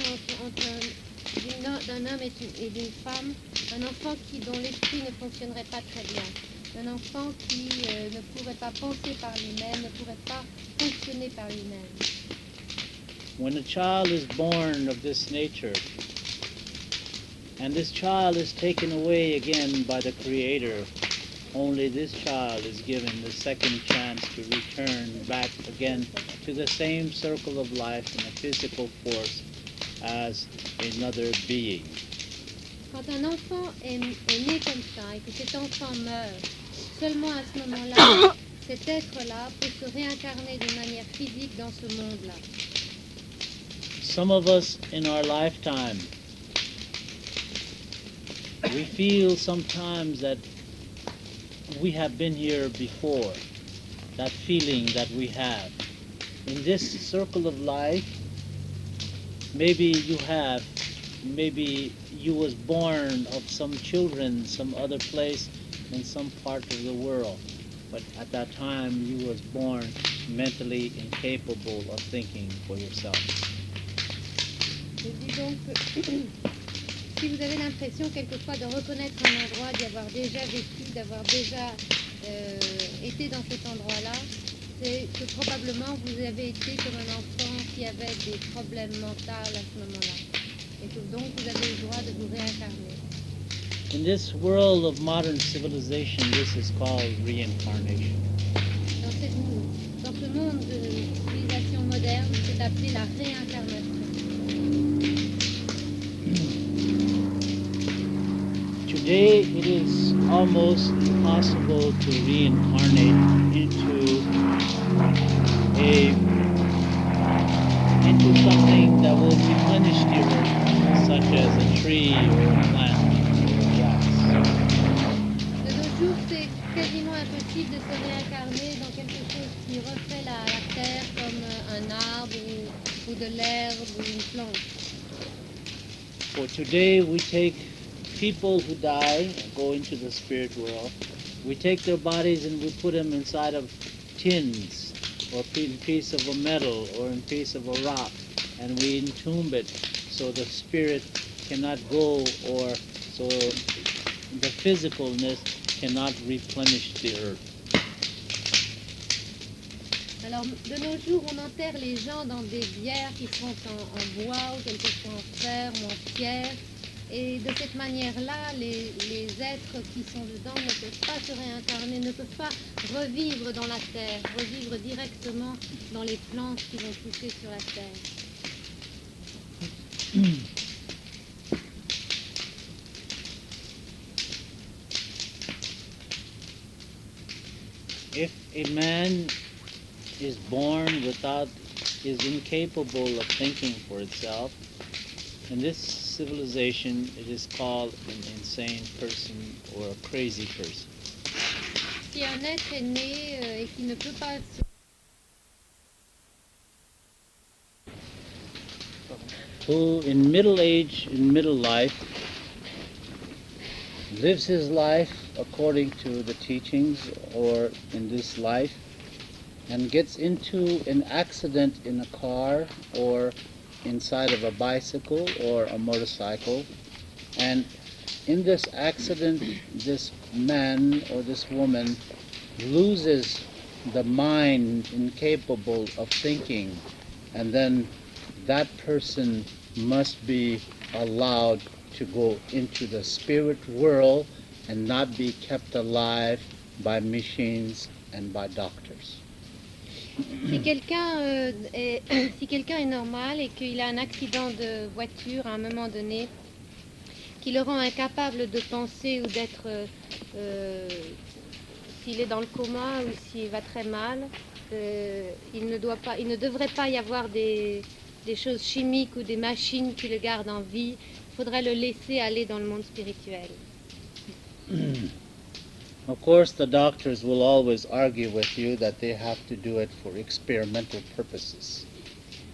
d'un homme et d'une femme, un enfant dont l'esprit ne fonctionnerait pas très bien, un enfant qui ne pourrait pas penser par lui-même, ne pourrait pas fonctionner par lui-même. When a child is born of this nature, and this child is taken away again by the Creator, only this child is given the second chance to return back again to the same circle of life in a physical force as another being. Quand un enfant est né comme ça et que cet enfant meurt, seulement à ce moment-là, cet être-là peut se réincarner d'une manière physique dans ce monde-là. Some of us in our lifetime, we feel sometimes that we have been here before, that feeling that we have. In this circle of life, maybe you was born of some children, some other place in some part of the world, but at that time you was born mentally incapable of thinking for yourself. Je dis donc si vous avez l'impression quelquefois de reconnaître un endroit, d'y avoir déjà vécu, d'avoir déjà été dans cet endroit-là, c'est que probablement vous avez été comme un enfant qui avait des problèmes mentaux à ce moment-là. Et que donc vous avez le droit de vous réincarner. In this world of modern civilization, this is called reincarnation. Dans ce monde de civilisation moderne, c'est appelé la réincarnation. Today, it is almost impossible to reincarnate into something that will replenish the earth, such as a tree or a plant or a grass. De nos jours, c'est quasiment impossible de se réincarner dans quelque chose qui refait la terre comme un arbre ou de l'herbe ou une plante. For today, we take people who die and go into the spirit world. We take their bodies and we put them inside of tins or in piece of a metal or in piece of a rock, and we entomb it so the spirit cannot go, or so the physicalness cannot replenish the earth. Alors, de nos jours, on enterre les gens dans des bières qui sont en bois ou quelquefois en fer ou en pierre. Et de cette manière-là, les êtres qui sont dedans ne peuvent pas se réincarner, ne peuvent pas revivre dans la terre, revivre directement dans les plantes qui vont pousser sur la terre. If a man is born is incapable of thinking for itself, in this civilization it is called an insane person or a crazy person. Si un être est né et qui ne peut pas se... Who in middle age, in middle life, lives his life according to the teachings or in this life, and gets into an accident in a car or inside of a bicycle or a motorcycle, and in this accident this man or this woman loses the mind incapable of thinking, and then that person must be allowed to go into the spirit world and not be kept alive by machines and by doctors. Si quelqu'un si quelqu'un est normal et qu'il a un accident de voiture à un moment donné qui le rend incapable de penser ou d'être, s'il est dans le coma ou s'il va très mal, il ne devrait pas y avoir des choses chimiques ou des machines qui le gardent en vie. Il faudrait le laisser aller dans le monde spirituel. Of course, the doctors will always argue with you that they have to do it for experimental purposes.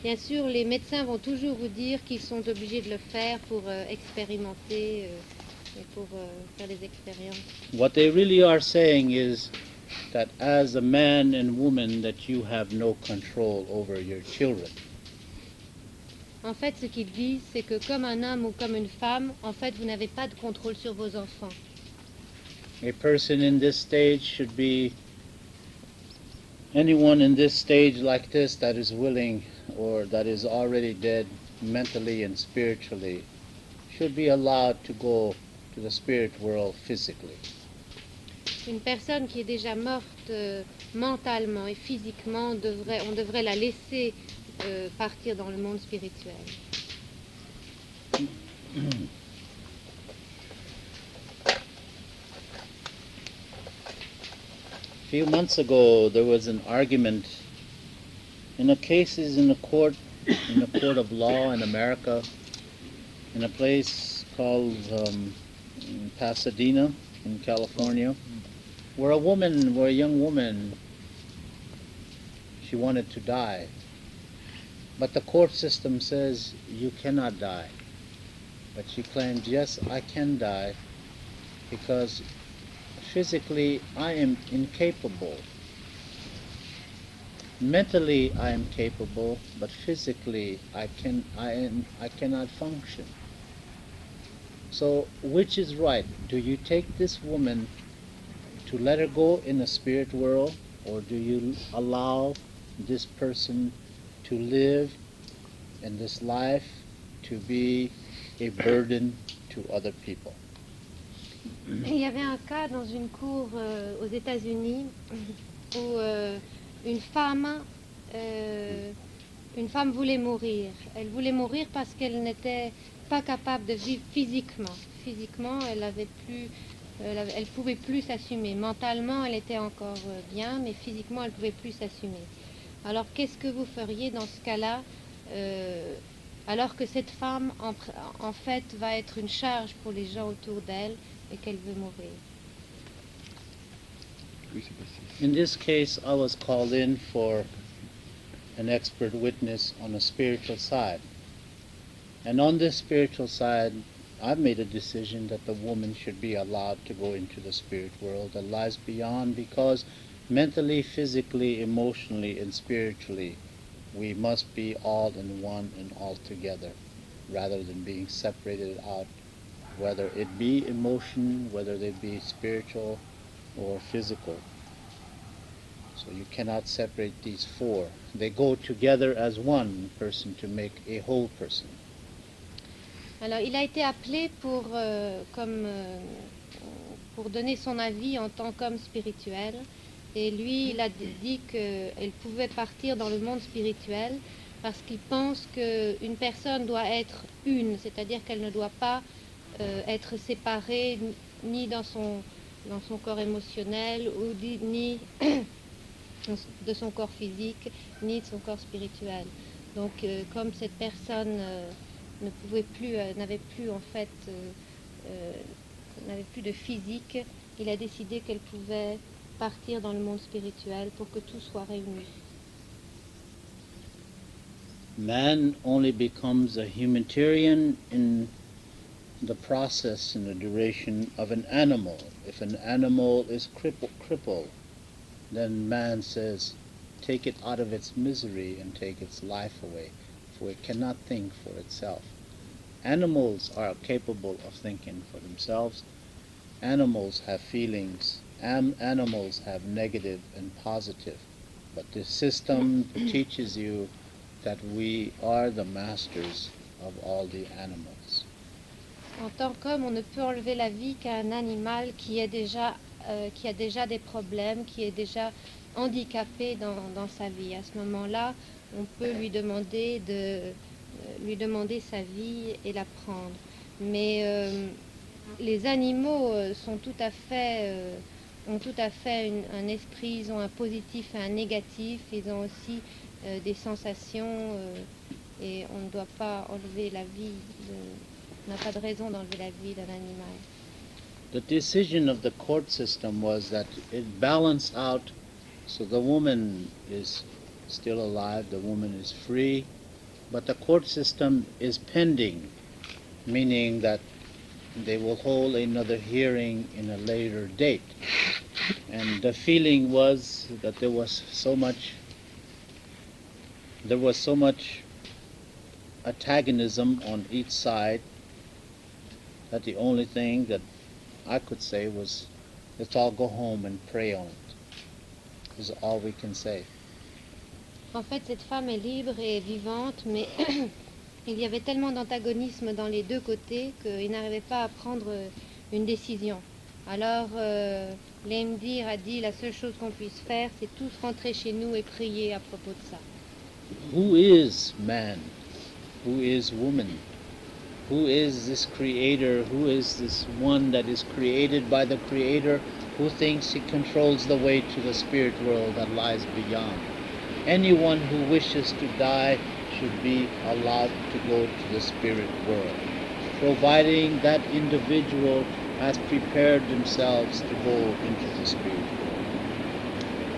Bien sûr, les médecins vont toujours vous dire qu'ils sont obligés de le faire pour expérimenter et pour faire des expériences. What they really are saying is that as a man and woman that you have no control over your children. En fait, ce qu'ils disent, c'est que comme un homme ou comme une femme, en fait, vous n'avez pas de contrôle sur vos enfants. A person in this stage should be anyone in this stage like this that is willing or that is already dead mentally and spiritually should be allowed to go to the spirit world physically. Une personne qui est déjà morte mentalement et physiquement, on devrait la laisser partir dans le monde spirituel. A few months ago, there was an argument in a cases in a court of law in America, in a place called Pasadena in California, where a young woman, she wanted to die. But the court system says you cannot die. But she claimed, yes, I can die because physically I am incapable Mentally I am capable, but physically I cannot function. So which is right? Do you take this woman to let her go in the spirit world, or do you allow this person to live in this life to be a burden to other people? Il y avait un cas dans une cour aux États-Unis où une femme voulait mourir. Elle voulait mourir parce qu'elle n'était pas capable de vivre physiquement. Physiquement, elle pouvait plus s'assumer. Mentalement, elle était encore bien, mais physiquement, elle pouvait plus s'assumer. Alors, qu'est-ce que vous feriez dans ce cas-là, alors que cette femme, en fait, va être une charge pour les gens autour d'elle et qu'elle veut mourir? In this case, I was called in for an expert witness on a spiritual side. And on this spiritual side, I've made a decision that the woman should be allowed to go into the spirit world that lies beyond, because mentally, physically, emotionally, and spiritually, we must be all in one and all together, rather than being separated out, whether it be emotion, whether they be spiritual or physical. So you cannot separate these four. They go together as one person to make a whole person. Alors, il a été appelé pour donner son avis en tant qu'homme spirituel. Et lui, il a dit qu'elle pouvait partir dans le monde spirituel parce qu'il pense qu'une personne doit être une, c'est-à-dire qu'elle ne doit pas être séparée ni dans son corps émotionnel ou ni de son corps physique, ni de son corps spirituel. Donc, comme cette personne n'avait plus de physique, il a décidé qu'elle pouvait partir dans le monde spirituel pour que tout soit réuni. Man only becomes a humanitarian in the process and the duration of an animal. If an animal is crippled, then man says, take it out of its misery and take its life away, for it cannot think for itself. Animals are capable of thinking for themselves. Animals have feelings. Animals have negative and positive. But this system teaches you that we are the masters of all the animals. En tant qu'homme, on ne peut enlever la vie qu'à un animal qui a déjà des problèmes, qui est déjà handicapé dans sa vie. À ce moment-là, on peut lui demander sa vie et la prendre. Mais les animaux ont tout à fait un esprit, ils ont un positif et un négatif, ils ont aussi des sensations et on ne doit pas enlever la vie, on n'a pas de raison d'enlever la vie d'un animal. The decision of the court system was that it balanced out, so the woman is still alive, the woman is free, but the court system is pending, meaning that they will hold another hearing in a later date. And the feeling was that there was so much antagonism on each side that the only thing that I could say was, let's all go home and pray on it. Is all we can say. En fait, cette femme est libre et vivante, mais il y avait tellement d'antagonisme dans les deux côtés qu'il n'arrivait pas à prendre une décision. Alors, Lame Deer a dit, la seule chose qu'on puisse faire, c'est tous rentrer chez nous et prier à propos de ça. Who is man? Who is woman? Who is this creator? Who is this one that is created by the creator, who thinks he controls the way to the spirit world that lies beyond? Anyone who wishes to die should be allowed to go to the spirit world, providing that individual has prepared themselves to go into the spirit world.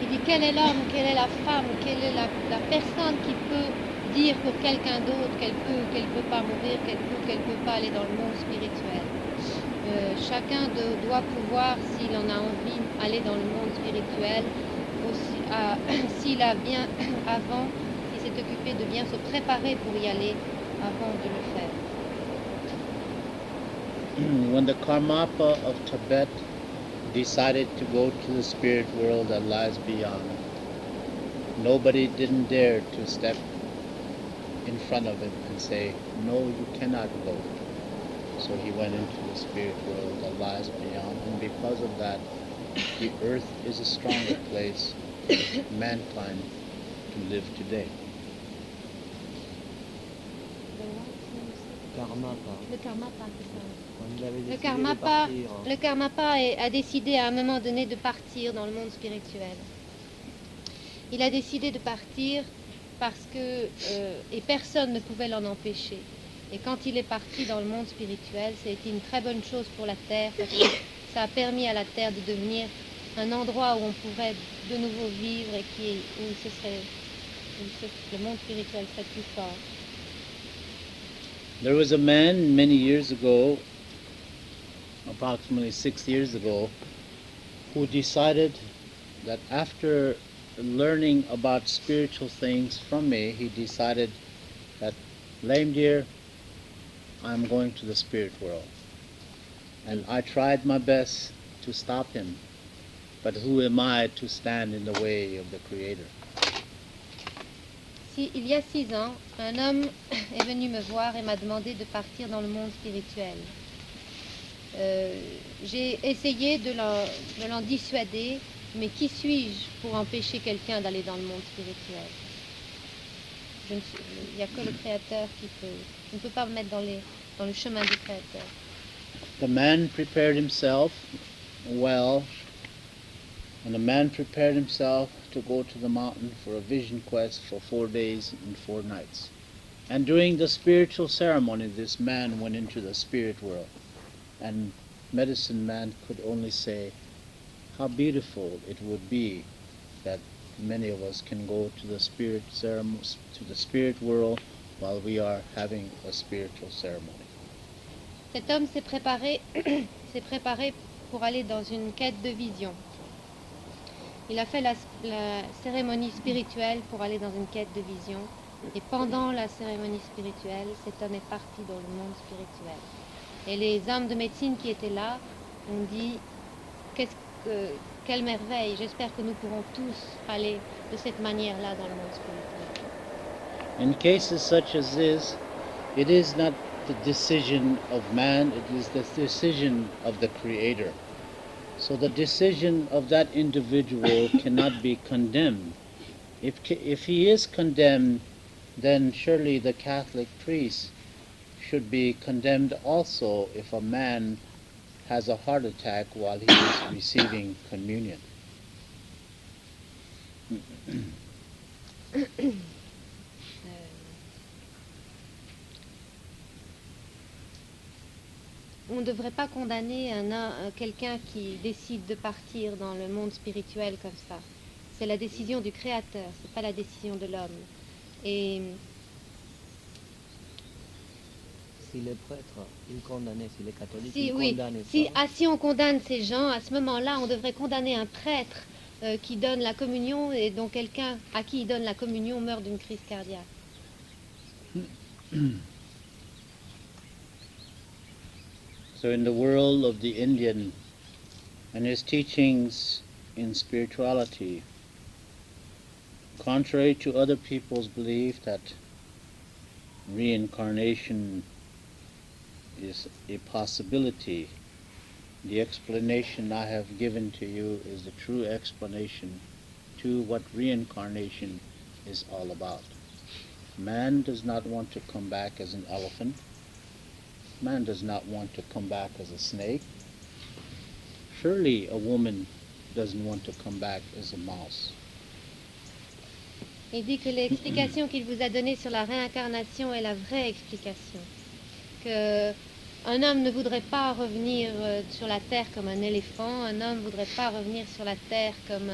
Il dit, quel est l'homme, quelle est la femme, quelle est la personne qui peut dire pour quelqu'un d'autre qu'elle peut ou qu'elle ne peut pas mourir, qu'elle peut ou qu'elle ne peut pas aller dans le monde spirituel. Chacun doit pouvoir, s'il en a envie, aller dans le monde spirituel, aussi, s'il a bien avant, il s'est occupé de bien se préparer pour y aller avant de le faire. When the Karmapa of Tibet decided to go to the spirit world that lies beyond, nobody didn't dare to step in front of him and say, no, you cannot go. So he went into the spirit world that lies beyond, and because of that, the earth is a stronger place for mankind to live today. Le Karmapa, c'est ça. Le Karmapa a décidé à un moment donné de partir dans le monde spirituel. Il a décidé de partir parce que et personne ne pouvait l'en empêcher. Et quand il est parti dans le monde spirituel, ça a été une très bonne chose pour la Terre parce que ça a permis à la Terre de devenir un endroit où on pourrait de nouveau vivre et où le monde spirituel serait plus fort. There was a man many years ago, approximately 6 years ago, who decided that after learning about spiritual things from me, he decided that, Lame Deer, I'm going to the spirit world. And I tried my best to stop him, but who am I to stand in the way of the Creator? Il y a 6 ans, un homme est venu me voir et m'a demandé de partir dans le monde spirituel. J'ai essayé de l'en dissuader, mais qui suis-je pour empêcher quelqu'un d'aller dans le monde spirituel? Il n'y a que le Créateur qui peut. Je ne peux pas me mettre dans le chemin du Créateur. The man prepared himself well, and the man prepared himself to go to the mountain for a vision quest for 4 days and 4 nights. And during the spiritual ceremony, this man went into the spirit world. And medicine man could only say, how beautiful it would be that many of us can go to the spirit ceremony, to the spirit world while we are having a spiritual ceremony. Cet homme s'est préparé pour aller dans une quête de vision. Il a fait la cérémonie spirituelle pour aller dans une quête de vision. Et pendant la cérémonie spirituelle, cet homme est parti dans le monde spirituel. Et les hommes de médecine qui étaient là ont dit, quelle merveille, j'espère que nous pourrons tous aller de cette manière-là dans le monde spirituel. In cases such as this, it is not the decision of man, it is the decision of the Creator. So the decision of that individual cannot be condemned. If he is condemned, then surely the Catholic priest should be condemned also if a man has a heart attack while he is receiving communion. On ne devrait pas condamner quelqu'un qui décide de partir dans le monde spirituel comme ça. C'est la décision du Créateur, c'est pas la décision de l'homme. Et si les prêtres, ils condamnaient, si les catholiques, ils condamnaient ça. Si on condamne ces gens, à ce moment-là, on devrait condamner un prêtre qui donne la communion et dont quelqu'un à qui il donne la communion meurt d'une crise cardiaque. So in the world of the Indian and his teachings in spirituality, contrary to other people's belief that reincarnation is a possibility, the explanation I have given to you is the true explanation to what reincarnation is all about. Man does not want to come back as an elephant. Man does not want to come back as a snake. Surely a woman doesn't want to come back as a mouse. Il dit que l'explication qu'il vous a donnée sur la réincarnation est la vraie explication. Qu'un homme ne voudrait pas revenir sur la terre comme un éléphant, un homme ne voudrait pas revenir sur la terre comme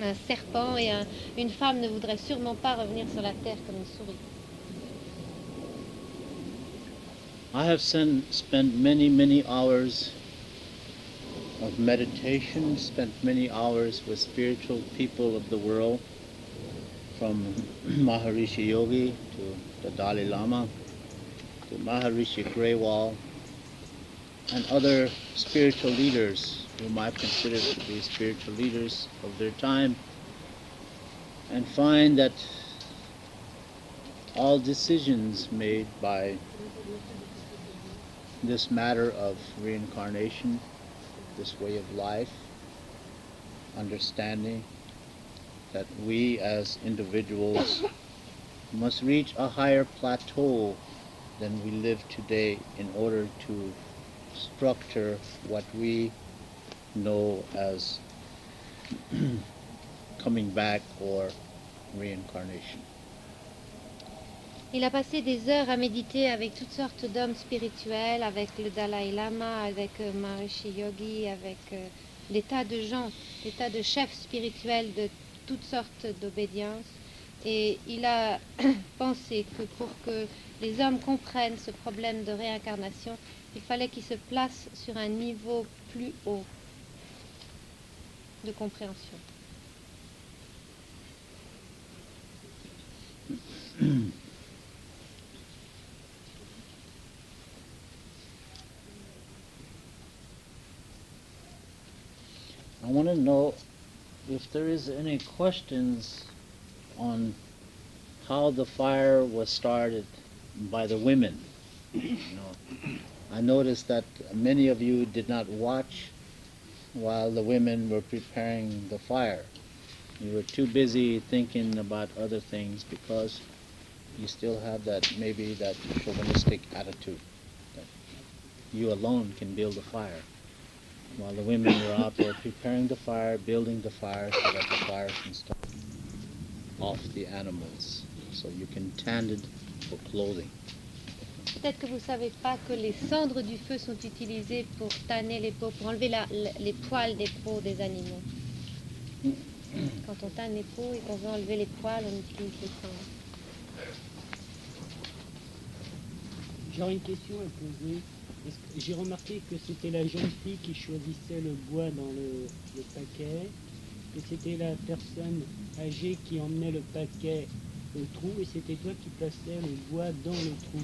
un serpent, et une femme ne voudrait sûrement pas revenir sur la terre comme une souris. I have spent many, many hours of meditation, spent many hours with spiritual people of the world, from Maharishi Yogi to the Dalai Lama to Maharishi Grewal and other spiritual leaders whom I consider to be spiritual leaders of their time, and find that all decisions made by this matter of reincarnation, this way of life, understanding that we as individuals must reach a higher plateau than we live today in order to structure what we know as coming back or reincarnation. Il a passé des heures à méditer avec toutes sortes d'hommes spirituels, avec le Dalai Lama, avec Maharishi Yogi, avec des tas de gens, des tas de chefs spirituels de toutes sortes d'obédiences. Et il a pensé que pour que les hommes comprennent ce problème de réincarnation, il fallait qu'ils se placent sur un niveau plus haut de compréhension. I want to know if there is any questions on how the fire was started by the women. I noticed that many of you did not watch while the women were preparing the fire. You were too busy thinking about other things because you still have that, maybe that chauvinistic attitude that you alone can build a fire, while the women were out there preparing the fire, building the fire so that the fire can start off the animals, so you can tan it for clothing. Peut-être que vous ne savez pas que les cendres du feu sont utilisées pour tanner les peaux, pour enlever les poils des peaux des animaux. Quand on tanne les peaux et qu'on veut enlever les poils, on utilise les cendres. J'aurais une question à poser. J'ai remarqué que c'était la jeune fille qui choisissait le bois dans le paquet, que c'était la personne âgée qui emmenait le paquet au trou, et c'était toi qui plaçais le bois dans le trou.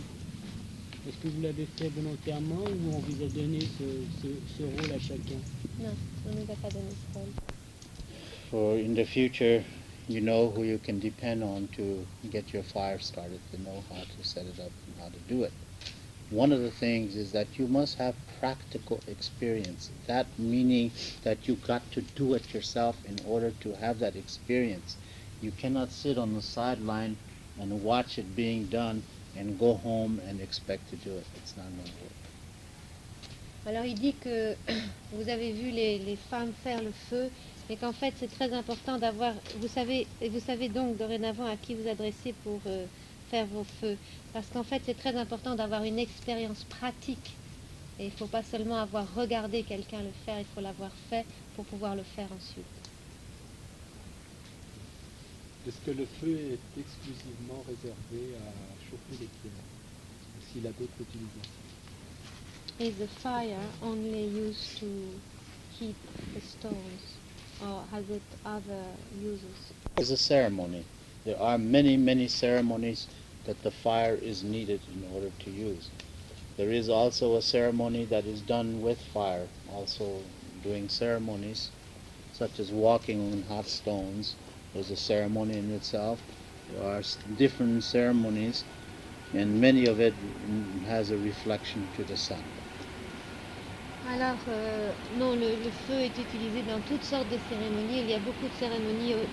Est-ce que vous l'avez fait volontairement ou on vous a donné ce rôle à chacun? Non, on ne nous a pas donné ce rôle. For in the future, you know who you can depend on to get your fire started, to know how to set it up and how to do it. One of the things is that you must have practical experience. That meaning that you got to do it yourself in order to have that experience. You cannot sit on the sideline and watch it being done and go home and expect to do it. It's not going to work. Alors il dit que vous avez vu les femmes faire le feu, mais qu'en fait c'est très important d'avoir, vous savez donc dorénavant à qui vous adresser pour faire vos feux, parce qu'en fait c'est très important d'avoir une expérience pratique, et il ne faut pas seulement avoir regardé quelqu'un le faire, il faut l'avoir fait pour pouvoir le faire ensuite. Est-ce que le feu est exclusivement réservé à chauffer les pierres, ou s'il a d'autres utilisations? Is the fire only used to heat the stones, or has it other uses? It's a ceremony. There are many, many ceremonies that the fire is needed in order to use. There is also a ceremony that is done with fire, also doing ceremonies such as walking on hot stones. There's a ceremony in itself. There are different ceremonies, and many of it has a reflection to the sun. Alors, non, le feu est utilisé dans toutes sortes de cérémonies. Il y a beaucoup de cérémonies où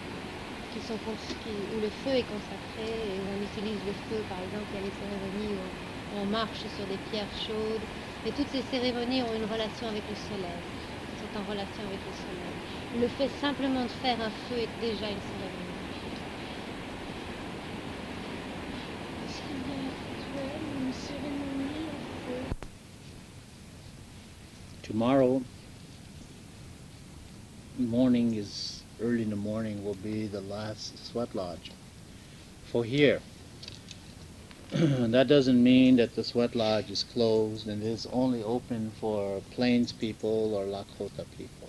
le feu est consacré et où on utilise le feu. Par exemple, il y a les cérémonies où on marche sur des pierres chaudes. Et toutes ces cérémonies ont une relation avec le soleil. Elles sont en relation avec le soleil. Le fait simplement de faire un feu est déjà une cérémonie. Est-ce qu'il y a un rituel, une cérémonie au feu? Tomorrow morning early in the morning will be the last sweat lodge for here. That doesn't mean that the sweat lodge is closed and is only open for Plains people or Lakota people.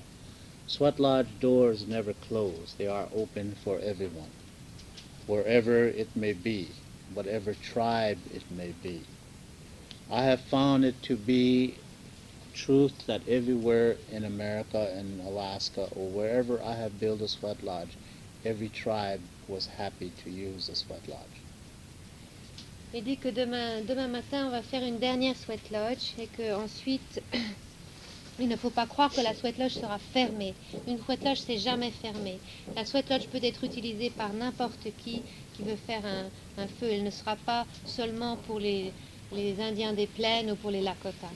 Sweat lodge doors never close. They are open for everyone, wherever it may be, whatever tribe it may be. I have found it to be truth that everywhere in America and Alaska or wherever I have built a sweat lodge, every tribe was happy to use the sweat lodge. Il dit que demain matin, on va faire une dernière sweat lodge et qu'ensuite, il ne faut pas croire que la sweat lodge sera fermée. Une sweat lodge, c'est jamais fermé. La sweat lodge peut être utilisée par n'importe qui veut faire un feu. Elle ne sera pas seulement pour les Indiens des plaines ou pour les Lakota.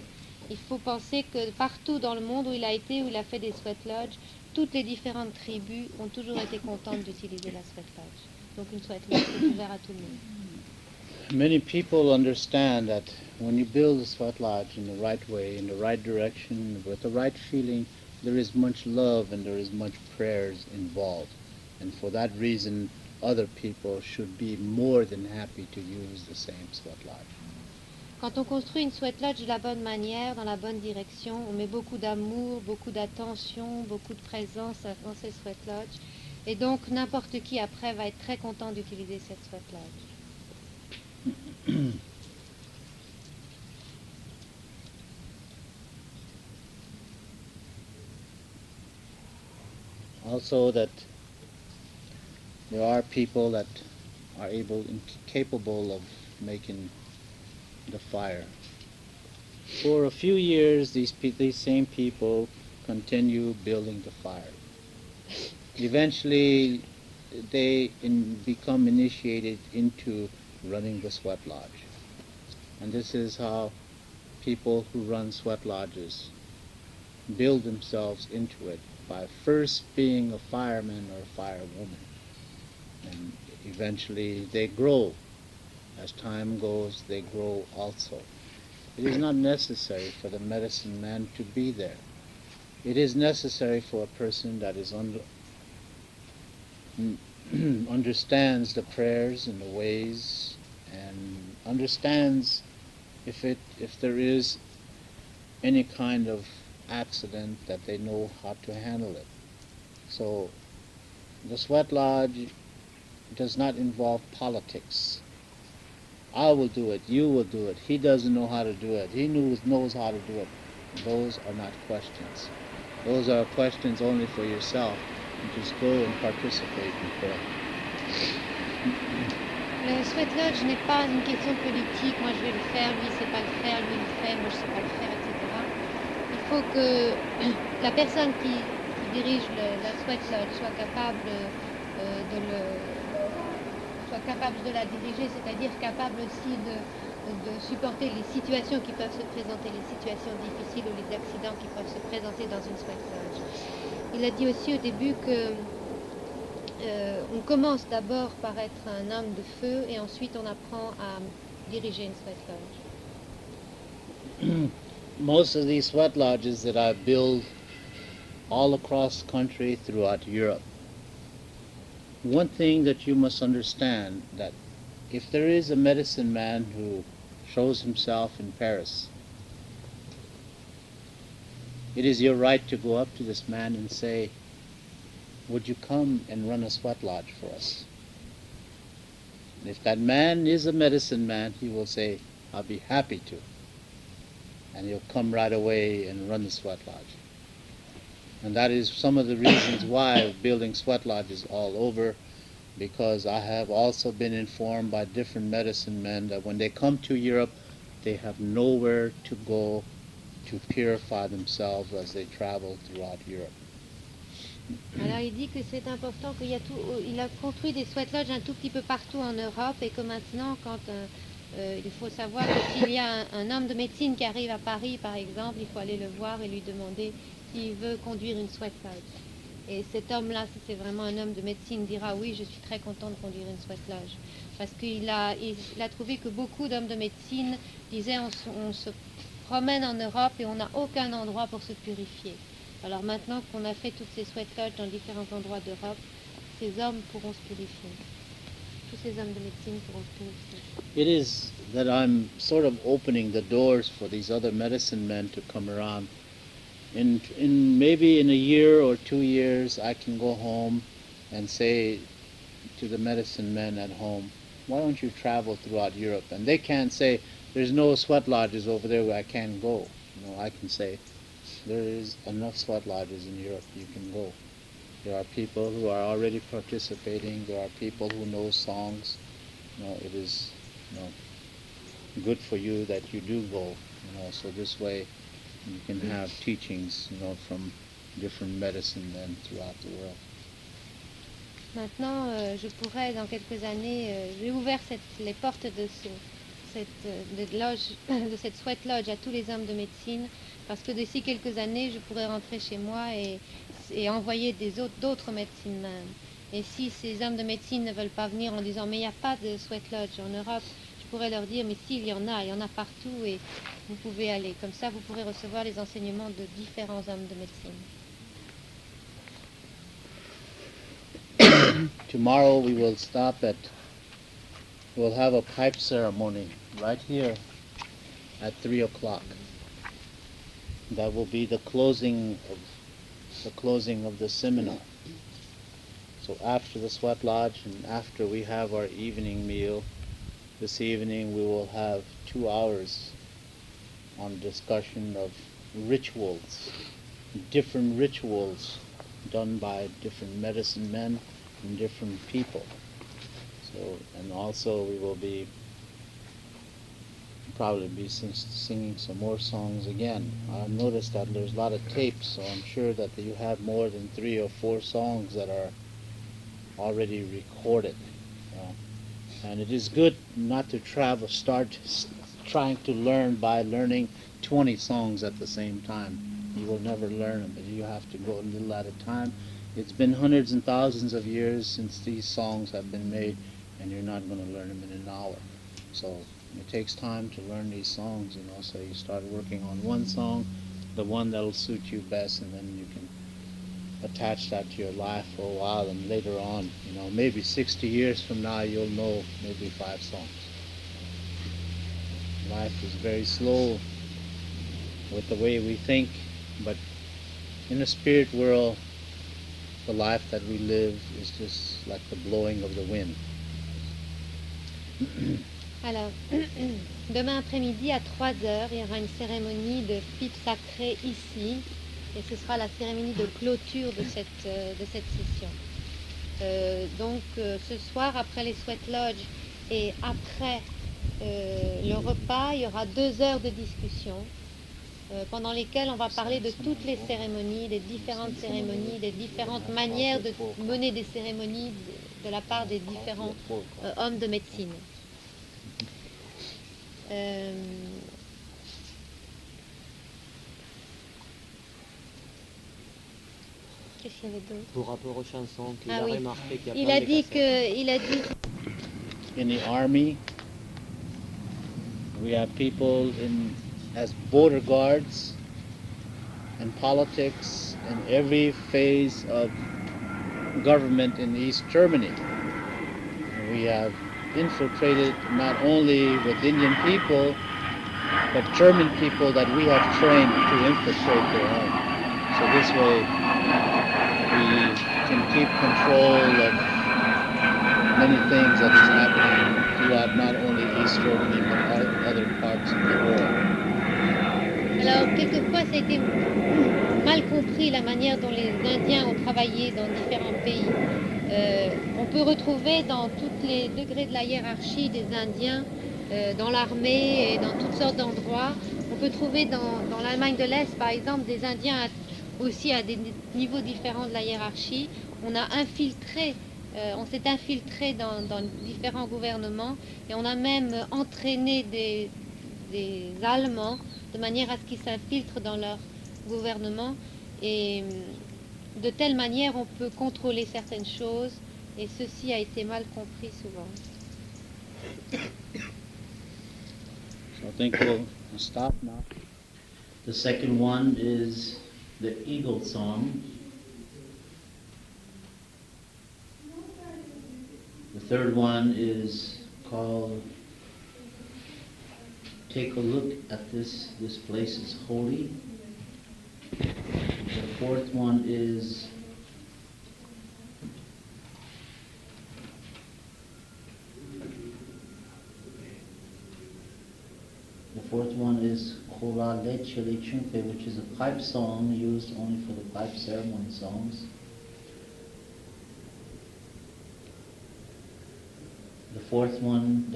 Il faut penser que partout dans le monde où il a été, où il a fait des sweat lodges, toutes les différentes tribus ont toujours été contentes d'utiliser la sweat lodge. Donc une sweat lodge est ouverte à tout le monde. Many people understand that when you build a sweat lodge in the right way, in the right direction, with the right feeling, there is much love and there is much prayers involved. And for that reason, other people should be more than happy to use the same sweat lodge. Quand on construit une sweat lodge de la bonne manière, dans la bonne direction, on met beaucoup d'amour, beaucoup d'attention, beaucoup de présence dans ces sweat lodges. Et donc n'importe qui après va être très content d'utiliser cette sweat lodge. Also that there are people that are capable of making the fire. For a few years, these same people continue building the fire. Eventually, they become initiated into running the sweat lodge. And this is how people who run sweat lodges build themselves into it, by first being a fireman or a firewoman. And eventually they grow. As time goes, they grow also. It is not necessary for the medicine man to be there. It is necessary for a person that is understands the prayers and the ways, and understands if there is any kind of accident, that they know how to handle it. So the sweat lodge does not involve politics. I will do it, you will do it, he doesn't know how to do it, he knows how to do it. Those are not questions. Those are questions only for yourself. You just go and participate in prayer. Le sweat lodge n'est pas une question politique, moi je vais le faire, lui il ne sait pas le faire, lui il le fait, moi je ne sais pas le faire, etc. Il faut que la personne qui dirige la sweat lodge soit capable de la diriger, c'est-à-dire capable aussi de supporter les situations qui peuvent se présenter, les situations difficiles ou les accidents qui peuvent se présenter dans une sweat lodge. Il a dit aussi au début que on commence d'abord par être un homme de feu et ensuite on apprend à diriger une sweat lodge. Most of these sweat lodges that I build all across the country throughout Europe, one thing that you must understand, that if there is a medicine man who shows himself in Paris, it is your right to go up to this man and say, would you come and run a sweat lodge for us? And if that man is a medicine man, he will say, I'll be happy to. And he'll come right away and run the sweat lodge. And that is some of the reasons why building sweat lodges all over, because I have also been informed by different medicine men that when they come to Europe, they have nowhere to go to purify themselves as they travel throughout Europe. Alors il dit que c'est important il a construit des sweat lodges un tout petit peu partout en Europe et que maintenant il faut savoir que s'il y a un homme de médecine qui arrive à Paris par exemple, il faut aller le voir et lui demander s'il veut conduire une sweat lodge. Et cet homme-là, si c'est vraiment un homme de médecine, dira oui, je suis très content de conduire une sweat lodge. Parce qu'il a trouvé que beaucoup d'hommes de médecine disaient on se promène en Europe et on n'a aucun endroit pour se purifier. Alors maintenant qu'on a fait toutes ces sweat lodges dans différents endroits d'Europe, ces hommes pourront se purifier. tous ces hommes de médecine pourront finir ça. It is that I'm sort of opening the doors for these other medicine men to come around. In maybe in a year or 2 years, I can go home and say to the medicine men at home, why don't you travel throughout Europe? And they can't say, there's no sweat lodges over there where I can't go. You know, I can say, there is enough sweat lodges in Europe, you can go. There are people who are already participating, there are people who know songs. You know, it is, you know, good for you that you do go, you know, so this way you can have teachings, you know, from different medicine men throughout the world. Maintenant, je pourrais, dans quelques années, j'ai ouvert les portes de cette sweat lodge à tous les hommes de médecine, parce que d'ici quelques années, je pourrais rentrer chez moi et envoyer d'autres médecines même. Et si ces hommes de médecine ne veulent pas venir en disant mais il n'y a pas de sweat lodge en Europe, je pourrais leur dire mais si, il y en a partout et vous pouvez aller. Comme ça, vous pourrez recevoir les enseignements de différents hommes de médecine. Tomorrow we'll have a pipe ceremony right here at 3 o'clock. That will be the closing of the seminar. So after the sweat lodge and after we have our evening meal, this evening we will have 2 hours on discussion of rituals, different rituals done by different medicine men and different people. So, and also we will probably be singing some more songs again. I've noticed that there's a lot of tapes, so I'm sure that you have more than 3 or 4 songs that are already recorded. And it is good not to start trying to learn by learning 20 songs at the same time. You will never learn them, but you have to go a little at a time. It's been hundreds and thousands of years since these songs have been made, and you're not going to learn them in an hour. So it takes time to learn these songs, you know, so you start working on one song, the one that'll suit you best, and then you can attach that to your life for a while, and later on, you know, maybe 60 years from now, you'll know maybe 5 songs. Life is very slow with the way we think, but in the spirit world, the life that we live is just like the blowing of the wind. Alors, demain après-midi à 3h, il y aura une cérémonie de pipe sacrée ici, et ce sera la cérémonie de clôture de cette session. Donc ce soir, après les sweat lodge et après le repas, il y aura 2 heures de discussion pendant lesquelles on va parler de toutes les cérémonies, des différentes cérémonies, des différentes manières de mener des cérémonies de la part des différents hommes de médecine. Qu'est-ce qu'il y avait d'autre? Pour rapport aux chansons, qu'il a remarqué qu'il y a il a dit que in the army, we have people as border guards and politics and every phase of government in East Germany. We have infiltrated not only with Indian people, but German people that we have trained to infiltrate their own. So this way we can keep control of many things that is happening throughout not only East Germany, but other parts of the world. Alors, quelquefois, ça a été mal compris la manière dont les Indiens ont travaillé dans différents pays. On peut retrouver dans tous les degrés de la hiérarchie des Indiens, dans l'armée et dans toutes sortes d'endroits. On peut trouver dans l'Allemagne de l'Est, par exemple, des Indiens aussi à des niveaux différents de la hiérarchie. On s'est infiltré dans différents gouvernements et on a même entraîné des Allemands de manière à ce qu'ils s'infiltrent dans leur gouvernement, et de telle manière on peut contrôler certaines choses, et ceci a été mal compris souvent. So I think we'll stop now. The second one is the Eagle Song. The third one is called Take a Look at This. This place is holy. The fourth one is Kola Leche Lechumpe, which is a pipe song used only for the pipe ceremony songs. The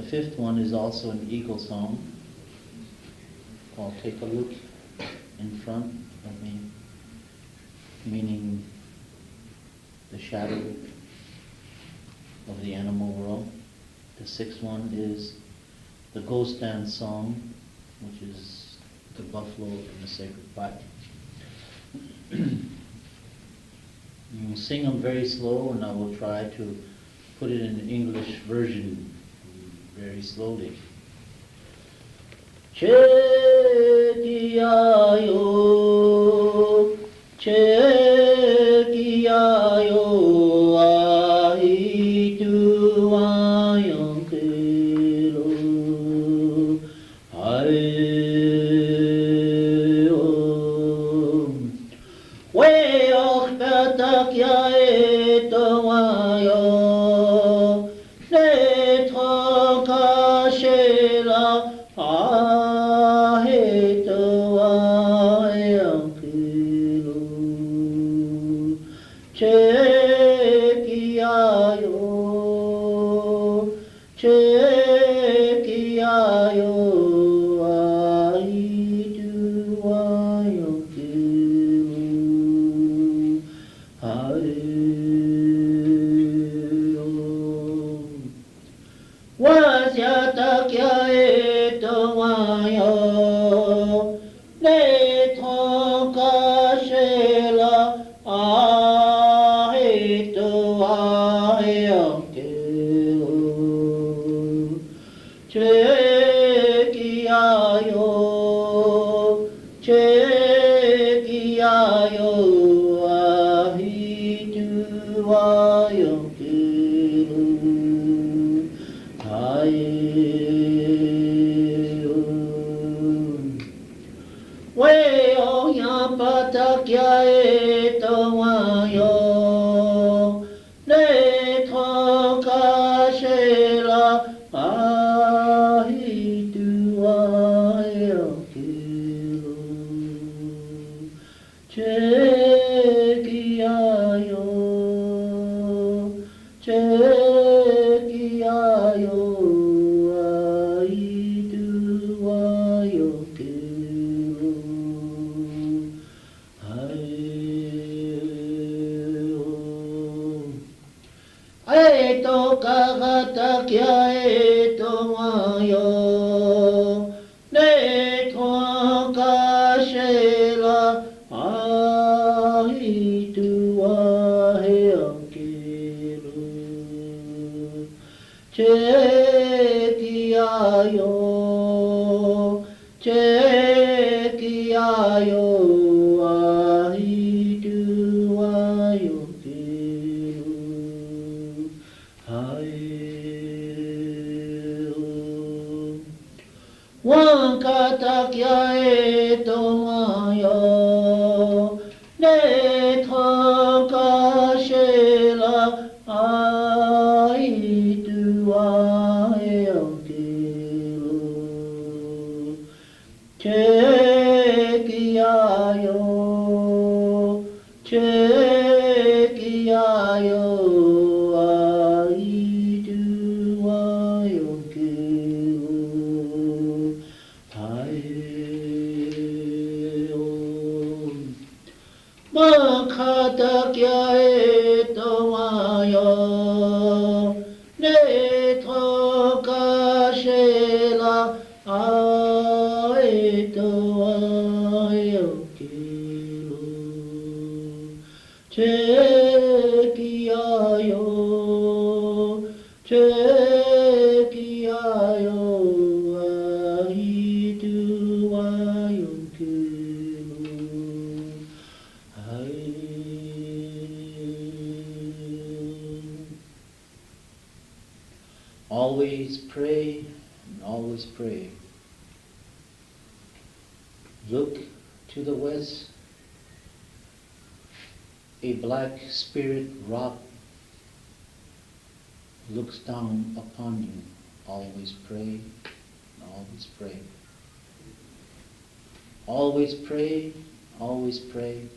fifth one is also an eagle song called Take a Look in Front of Me, meaning the shadow of the animal world. The sixth one is the ghost dance song, which is the buffalo in the sacred pipe. You will sing them very slow, and I will try to put it in an English version very slowly. Chekiayo, chekiayo, ahitu ayonkelo, ayo, weok patakya etowayo, netra kashela, ahito ayonkelo, chekiayo, chekiayo, ahitu ayonkelo, ayo. Wasyatakya etowayo, netra kashela, ahito ayonkelo, chekiayo, chekiayo, ahitu ayonkelo, ayo. Weo yampatakya etowayo, netra kashela, ahitu ayonkelo, chekiayo, chekiayo, ahitu ayonkelo, ayo. Eto kagatakya etowayo, netra kashela, ahitu ayonkelo, chekiayo, chekiayo, ahitu ayonkelo, ayo. Wankatakya etowayo, netra kashela, ahitu ayonkelo, chekiayo, chekiayo, ahitu ayonkelo, ayo. Makatakya etowayo, netra kashela, ahito ayonkelo, chekiayo, chekiayo, ahitu ayonkelo, ayo. always pray and always pray. Look to the west, a black spirit rock looks down upon you. Always pray, always pray. Always pray, always pray.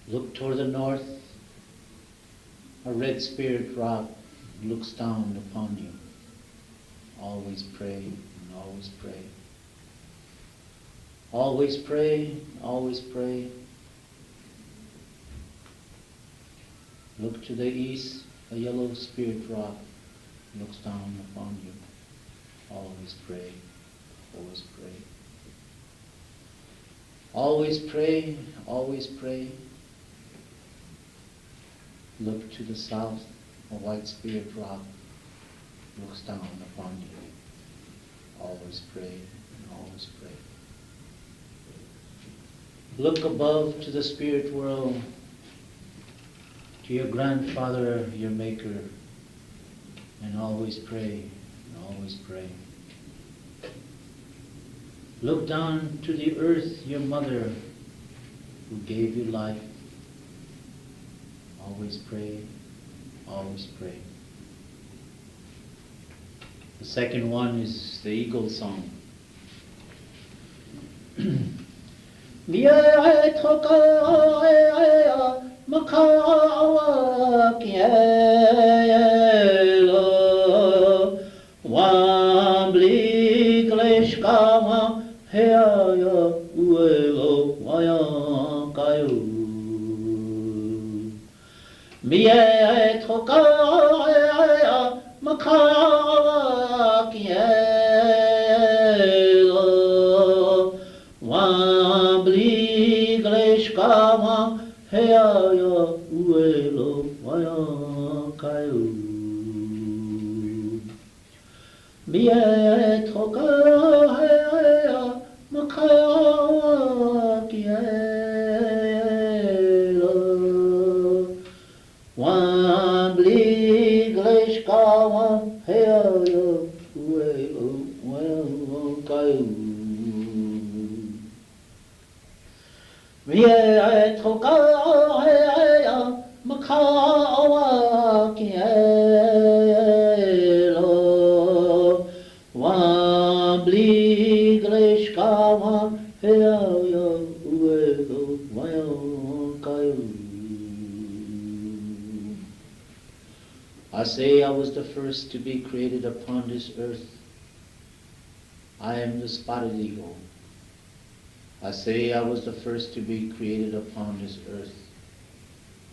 Look toward the north, a red spirit rock looks down upon you. Always pray and always pray. Always pray, always pray. Look to the east, a yellow spirit rock looks down upon you. Always pray, always pray. Always pray, always pray. Look to the south, a white spirit rock looks down upon you. Always pray and always pray. Look above to the spirit world, to your grandfather, your maker, and always pray and always pray. Look down to the earth, your mother, who gave you life. Always pray, always pray. The second one is the eagle song. I say I was the first to be created upon this earth. I am the spotted eagle. I say I was the first to be created upon this earth.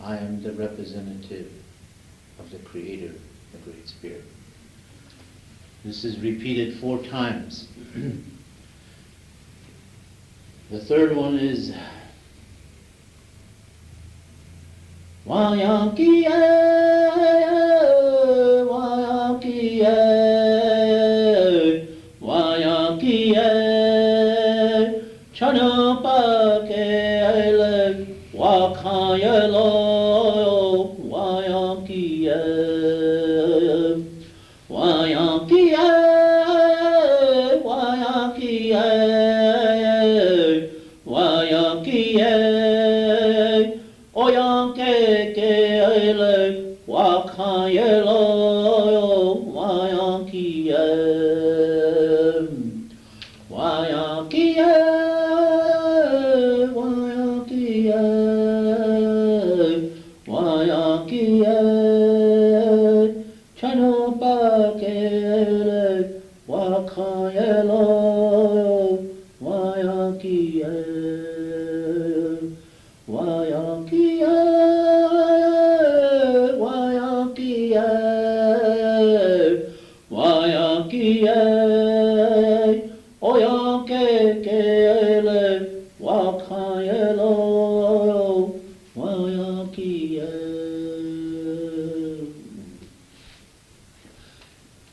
I am the representative of the Creator, the Great Spirit. This is repeated 4 times. The third one is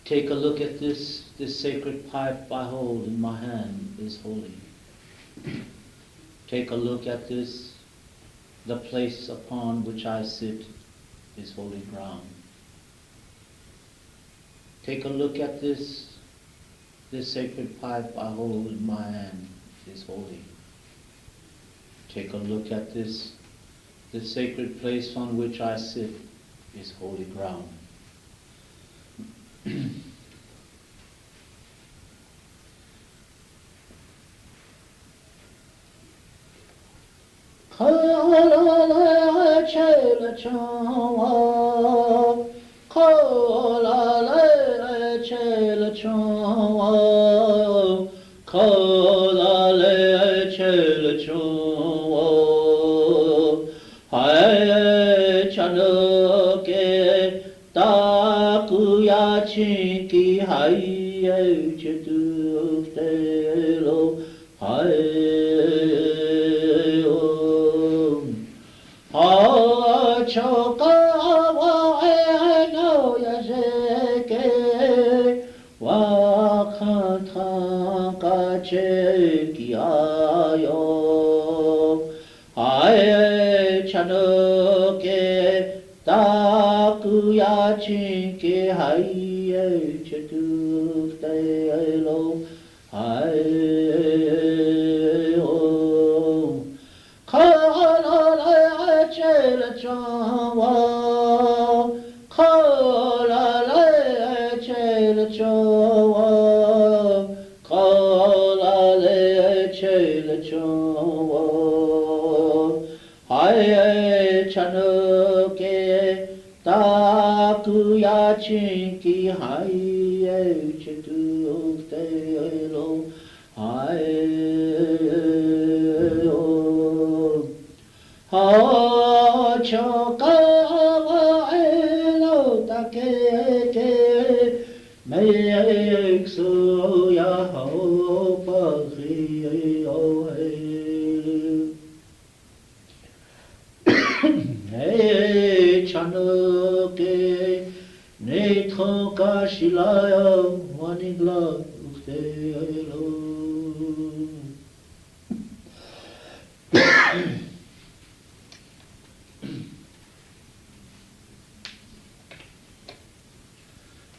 Take a look at this. This sacred pipe I hold in my hand is holy. Take a look at this. The place upon which I sit is holy ground. Take a look at this sacred pipe I hold in my hand is holy. Take a look at this sacred place on which I sit is holy ground.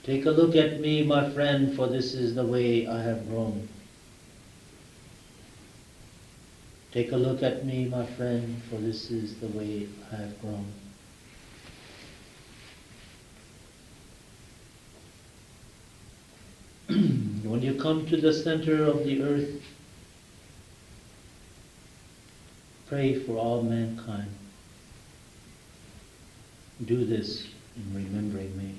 Take a look at me, my friend, for this is the way I have grown. Take a look at me, my friend, for this is the way I have grown. When you come to the center of the earth, pray for all mankind. Do this in remembering me.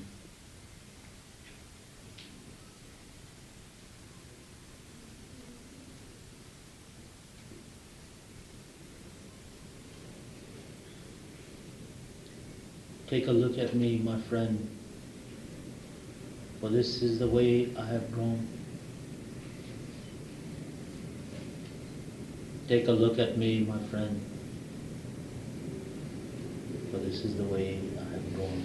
Take a look at me, my friend, for this is the way I have grown. Take a look at me, my friend, for this is the way I have grown.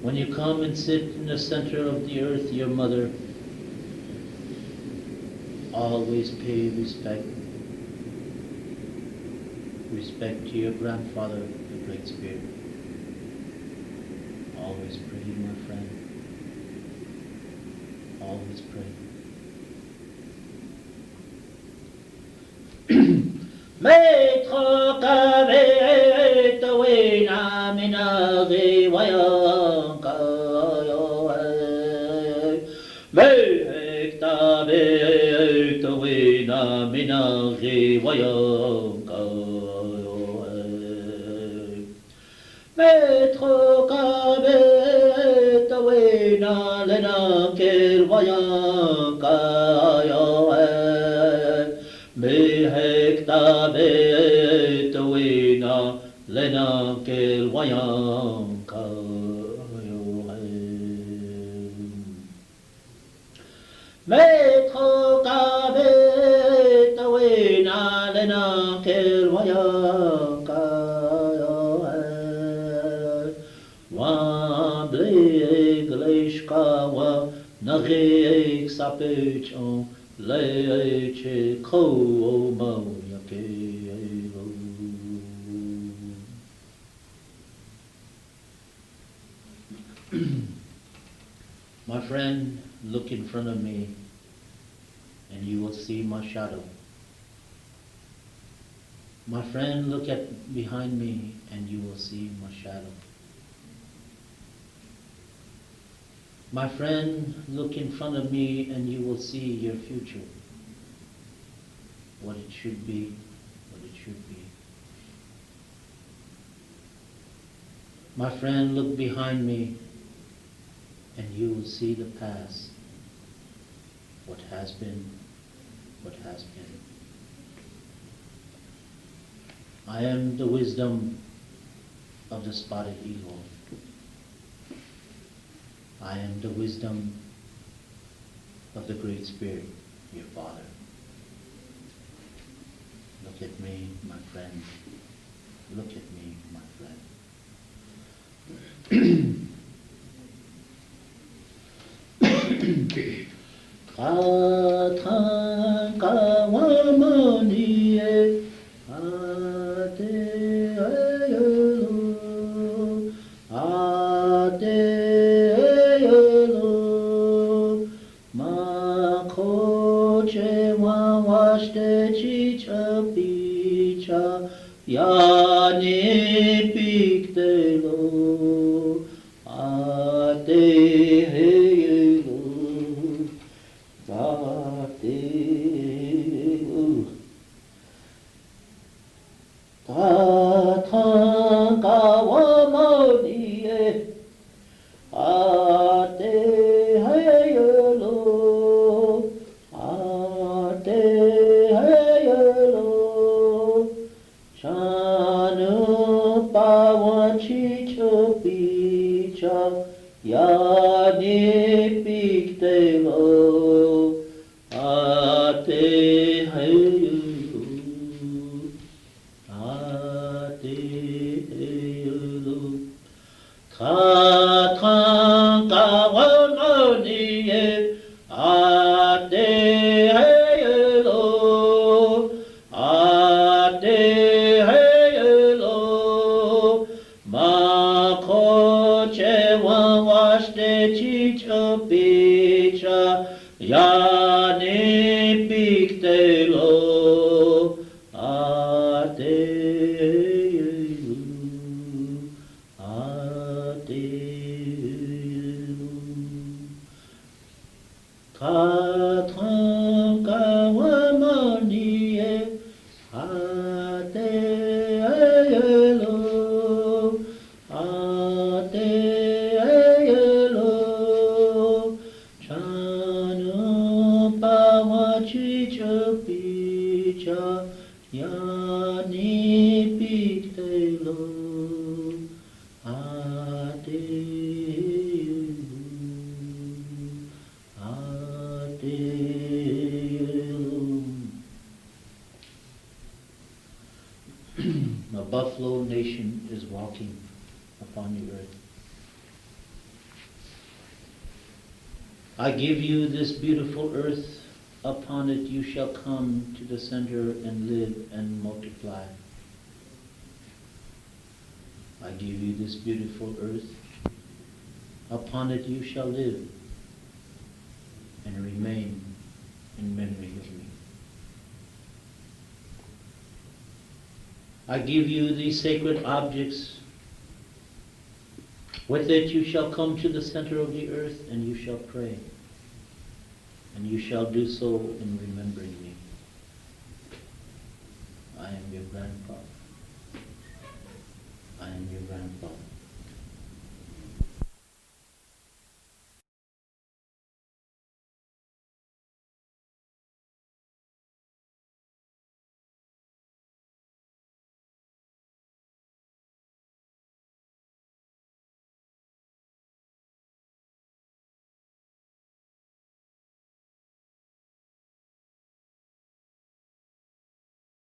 When you come and sit in the center of the earth, your mother, always pay respect. Respect to your grandfather, the Great Spirit. Always pray, my friend. Always pray. Maître Kavet Wena Minari Wayanka Maître Wena Minari Wayanka Maître Kavet Wena Lena Kel Wayanka Mehek Davet Wena Lena Kel Wayanka Maître Kavet Wena Lena Kel Wayanka Wa Blek Leishka Wa Narek Sapechon Leche Ko Mo Yake My friend, look in front of me and you will see my shadow. My friend, look at behind me and you will see my shadow. My friend, look in front of me and you will see your future. What it should be, what it should be. My friend, look behind me and you will see the past. What has been, what has been. I am the wisdom of the spotted eagle. I am the wisdom of the Great Spirit, your Father. Look at me, my friend. Look at me, my friend. A buffalo nation is walking upon the earth. I give you this beautiful earth. Upon it you shall come to the center and live and multiply. I give you this beautiful earth. Upon it you shall live and remain in memory of me. I give you these sacred objects. With it you shall come to the center of the earth and you shall pray. And you shall do so in remembering me. I am your grandpa.